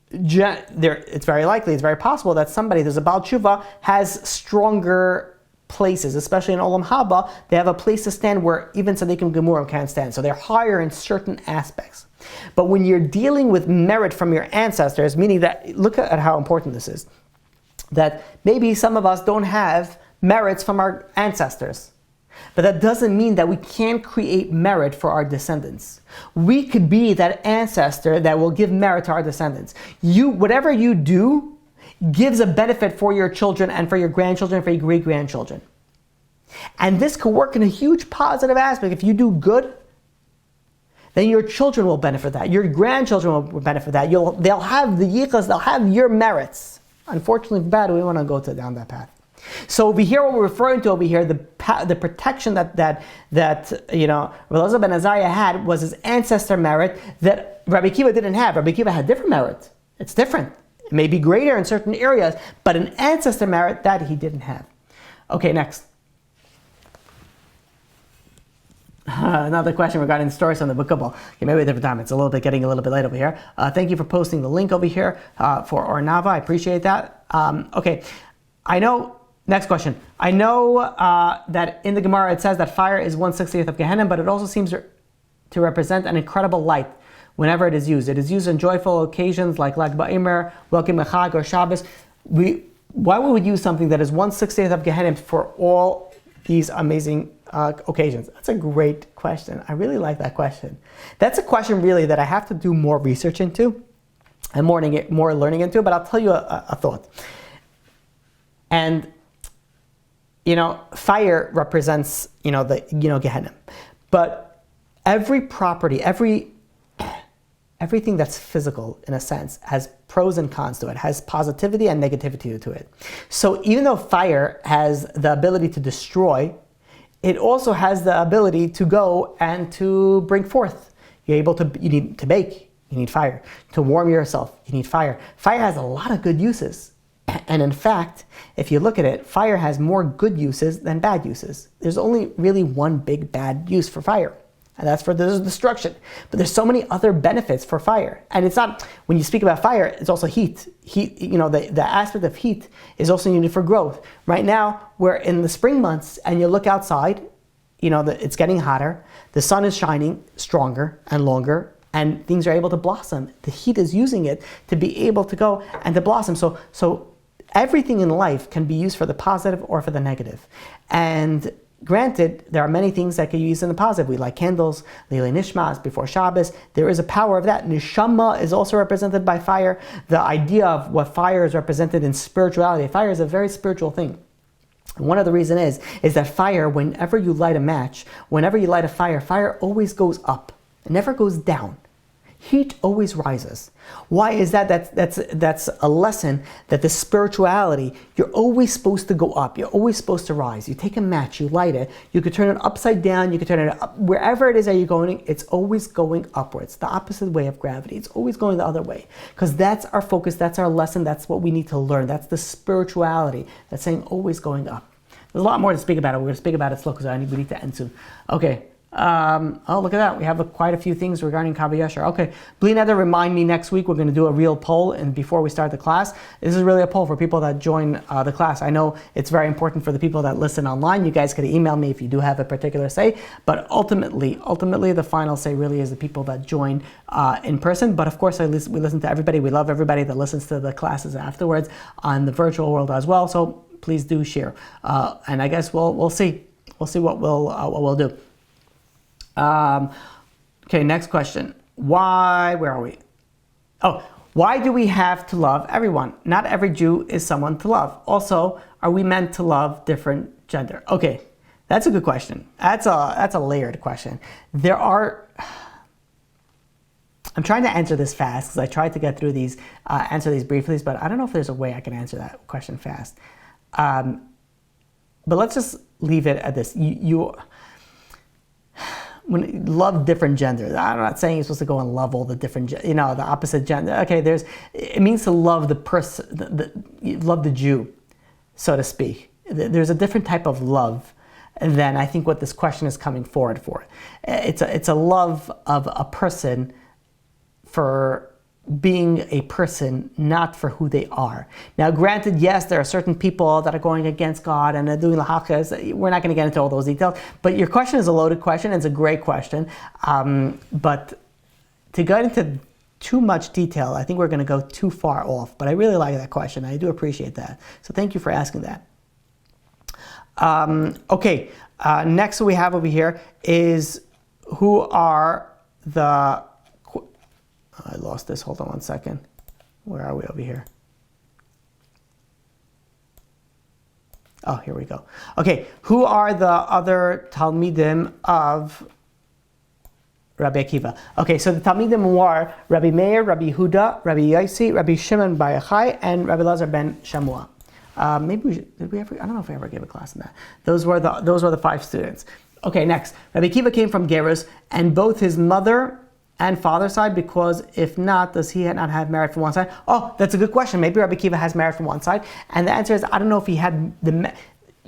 it's very likely, it's very possible that somebody who's a Baal Tshuva has stronger places, especially in Olam Haba. They have a place to stand where even Tzaddikim Gemurim can't stand. So they're higher in certain aspects. But when you're dealing with merit from your ancestors, meaning that, look at how important this is, that maybe some of us don't have merits from our ancestors. But that doesn't mean that we can't create merit for our descendants. We could be that ancestor that will give merit to our descendants. Whatever you do gives a benefit for your children and for your grandchildren, for your great-grandchildren. And this could work in a huge positive aspect. If you do good, then your children will benefit that. Your grandchildren will benefit that. They'll have the yichas, they'll have your merits. Unfortunately, bad, we want to go down that path. So over here, what we're referring to over here, the protection that Rabbi Elazar ben Azariah had was his ancestor merit that Rabbi Akiva didn't have. Rabbi Akiva had different merit. It's different. It may be greater in certain areas, but an ancestor merit that he didn't have. Okay, next. Another question regarding the stories on the book Kabbalah. Okay, maybe a different time. It's getting a little bit late over here. Thank you for posting the link over here for Ornava. I appreciate that. Okay, I know. Next question. I know that in the Gemara it says that fire is 1/60th of Gehenna, but it also seems to represent an incredible light whenever it is used. It is used on joyful occasions like Lag BaOmer, Welcome Chag, or Shabbos. Why would we use something that is 1/60th of Gehenna for all these amazing occasions? That's a great question. I really like that question. That's a question really that I have to do more research into and more learning into, but I'll tell you a thought. And fire represents, Gehenna. But every property, everything that's physical, in a sense, has pros and cons to it, has positivity and negativity to it. So even though fire has the ability to destroy, it also has the ability to go and to bring forth. You need to bake, you need fire. To warm yourself, you need fire. Fire has a lot of good uses. And in fact, if you look at it, fire has more good uses than bad uses. There's only really one big bad use for fire, and that's for the destruction. But there's so many other benefits for fire. And it's not, when you speak about fire, it's also heat. Heat, the aspect of heat is also needed for growth. Right now, we're in the spring months, and you look outside, it's getting hotter, the sun is shining stronger and longer, and things are able to blossom. The heat is using it to be able to go and to blossom. So everything in life can be used for the positive or for the negative. And granted, there are many things that can be used in the positive. We light candles, Leilei Nishmas, before Shabbos. There is a power of that. Neshama is also represented by fire. The idea of what fire is represented in spirituality. Fire is a very spiritual thing. One of the reasons is that fire, whenever you light a match, whenever you light a fire, fire always goes up. It never goes down. Heat always rises. Why is that? That's a lesson that the spirituality, you're always supposed to go up. You're always supposed to rise. You take a match, you light it, you could turn it upside down, you could turn it up. Wherever it is that you're going, it's always going upwards. The opposite way of gravity. It's always going the other way. Because that's our focus, that's our lesson, that's what we need to learn. That's the spirituality. That's saying always going up. There's a lot more to speak about it. We're going to speak about it slow because we need to end soon. Okay. Look at that. We have quite a few things regarding Kav Yashar. Okay, Bli Neder, remind me next week. We're going to do a real poll, and before we start the class, this is really a poll for people that join the class. I know it's very important for the people that listen online. You guys could email me if you do have a particular say, but ultimately, the final say really is the people that join in person. But of course, we listen to everybody. We love everybody that listens to the classes afterwards on the virtual world as well. So please do share, and I guess we'll see. We'll see what we'll do. Okay, next question. Where are we? Why do we have to love everyone? Not every Jew is someone to love. Also, are we meant to love different gender? Okay, that's a good question. That's a layered question. I'm trying to answer this fast because I tried to get through these, answer these briefly, but I don't know if there's a way I can answer that question fast. But let's just leave it at this. When love different genders. I'm not saying you're supposed to go and love all the different, the opposite gender. Okay, it means to love the person, love the Jew, so to speak. There's a different type of love than I think what this question is coming forward for. It's a love of a person for being a person, not for who they are. Now, granted, yes, there are certain people that are going against God and are doing lahachas. We're not going to get into all those details, but your question is a loaded question. It's a great question. But to get into too much detail, I think we're going to go too far off. But I really like that question. I do appreciate that. So thank you for asking that. Okay, next we have over here is who are the... I lost this. Hold on one second. Where are we over here? Oh, here we go. Okay, who are the other Talmidim of Rabbi Akiva? Okay, so the Talmidim were Rabbi Meir, Rabbi Huda, Rabbi Yossi, Rabbi Shimon Bar Yochai, and Rabbi Lazar ben Shamua. Did we ever? I don't know if I ever gave a class on that. Those were the 5 students. Okay, next. Rabbi Akiva came from Gerus, and both his mother and father's side, because if not, does he not have merit from one side? Oh, that's a good question. Maybe Rabbi Akiva has merit from one side, and the answer is I don't know if he had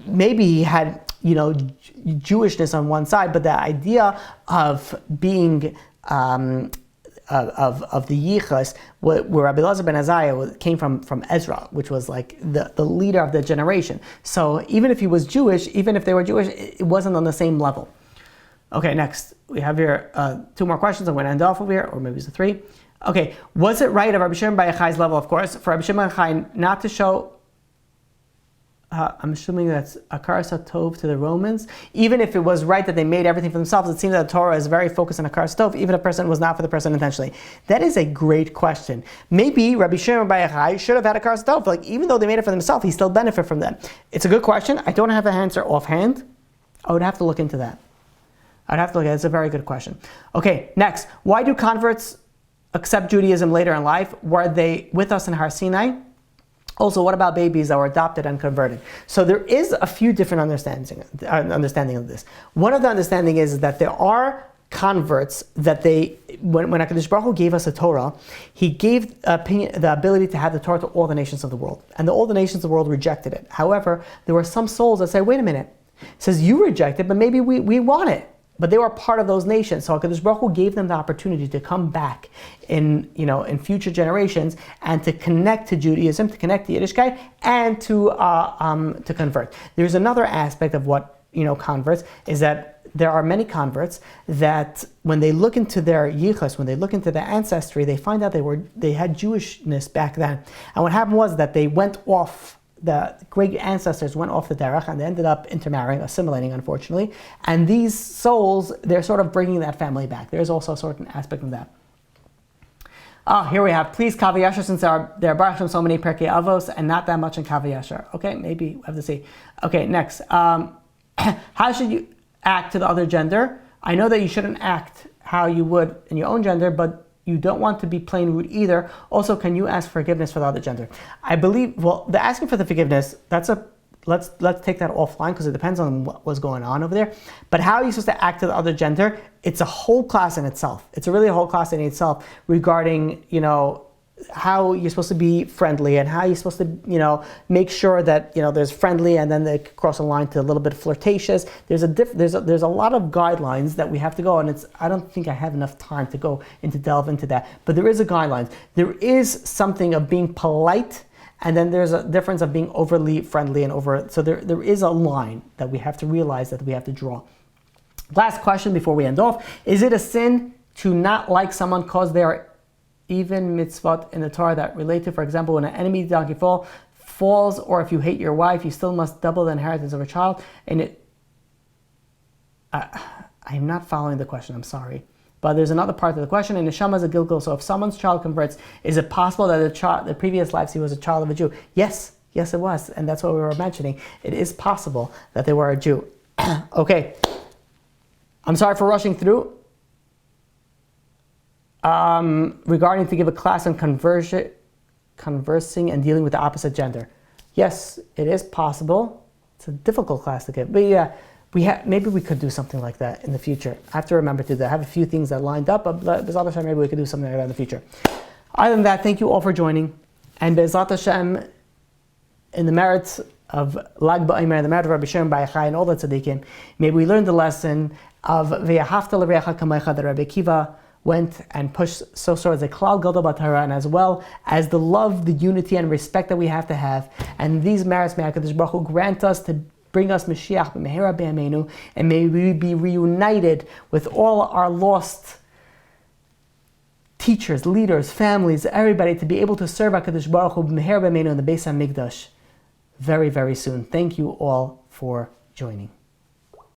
maybe he had Jewishness on one side, but the idea of being of the Yichus, where Rabbi Lazar ben Azariah came from Ezra, which was like the leader of the generation. So even if he was Jewish, even if they were Jewish, it wasn't on the same level. Okay, next. We have here 2 more questions. I'm going to end off over here, or maybe it's 3. Okay, was it right of Rabbi Shimon Bar Yochai's level, of course, for Rabbi Shimon Bar Yochai not to show, I'm assuming that's Akaras HaTov to the Romans, even if it was right that they made everything for themselves? It seems that the Torah is very focused on Akaras HaTov, even if a person was not for the person intentionally. That is a great question. Maybe Rabbi Shimon Bar Yochai should have had Akaras HaTov. Like, even though they made it for themselves, he still benefited from them. It's a good question. I don't have the answer offhand. I would have to look into that. I'd have to look at it. It's a very good question. Okay, next. Why do converts accept Judaism later in life? Were they with us in Har Sinai? Also, what about babies that were adopted and converted? So there is a few different understanding of this. One of the understanding is that there are converts that when HaKadosh Baruch Hu gave us a Torah, He gave the ability to have the Torah to all the nations of the world. And all the nations of the world rejected it. However, there were some souls that say, wait a minute. It says you reject it, but maybe we want it. But they were part of those nations. So HaKadosh Baruch Hu gave them the opportunity to come back in future generations and to connect to Judaism, to connect to Yiddishkeit, and to convert. There's another aspect of what converts is that there are many converts that when they look into their yichus, when they look into their ancestry, they find out they had Jewishness back then. And what happened was that they went off. The great ancestors went off the derech and they ended up intermarrying, assimilating, unfortunately. And these souls, they're sort of bringing that family back. There's also a certain aspect of that. Here we have, please, Kav Yasher, since there are Baruch Hashem so many Perkei Avos and not that much in Kav Yasher. Okay, maybe we have to see. Okay, next. How should you act to the other gender? I know that you shouldn't act how you would in your own gender, but you don't want to be plain rude either. Also, can you ask forgiveness for the other gender? I believe, the asking for the forgiveness, let's take that offline because it depends on what was going on over there. But how are you supposed to act to the other gender? It's a whole class in itself. It's really a whole class in itself regarding, how you're supposed to be friendly and how you're supposed to, make sure that, there's friendly and then they cross a line to a little bit flirtatious. There's a lot of guidelines that we have to go, and I don't think I have enough time to go delve into that. But there is a guidelines. There is something of being polite, and then there's a difference of being overly friendly and so there is a line that we have to realize that we have to draw. Last question before we end off. Is it a sin to not like someone because they are even mitzvot in the Torah that relate to, for example, when an enemy donkey falls, or if you hate your wife, you still must double the inheritance of a child? And I'm not following the question, I'm sorry. But there's another part of the question, and Neshama is a Gilgul, so if someone's child converts, is it possible that the previous lives he was a child of a Jew? Yes, it was, and that's what we were mentioning. It is possible that they were a Jew. Okay, I'm sorry for rushing through. Regarding to give a class on conversing and dealing with the opposite gender. Yes, it is possible. It's a difficult class to give, but yeah, maybe we could do something like that in the future. I have to remember to do that. I have a few things that lined up, but B'ezrat Hashem, maybe we could do something like that in the future. Other than that, thank you all for joining, and B'ezrat Hashem, in the merits of Lag BaOmer, the merit of Rabbi Shimon Bar Yochai and all the tzaddikim, maybe we learn the lesson of V'yahavta l'reacha kamecha that Rabbi Akiva went and pushed so as a klal gadol b'Torah, and as well as the love, the unity, and respect that we have to have. And these merits may HaKadosh Baruch Hu grant us to bring us Mashiach b'mehera b'yameinu, and may we be reunited with all our lost teachers, leaders, families, everybody, to be able to serve HaKadosh Baruch Hu b'mehera b'yameinu in the Beis HaMikdash very, very soon. Thank you all for joining.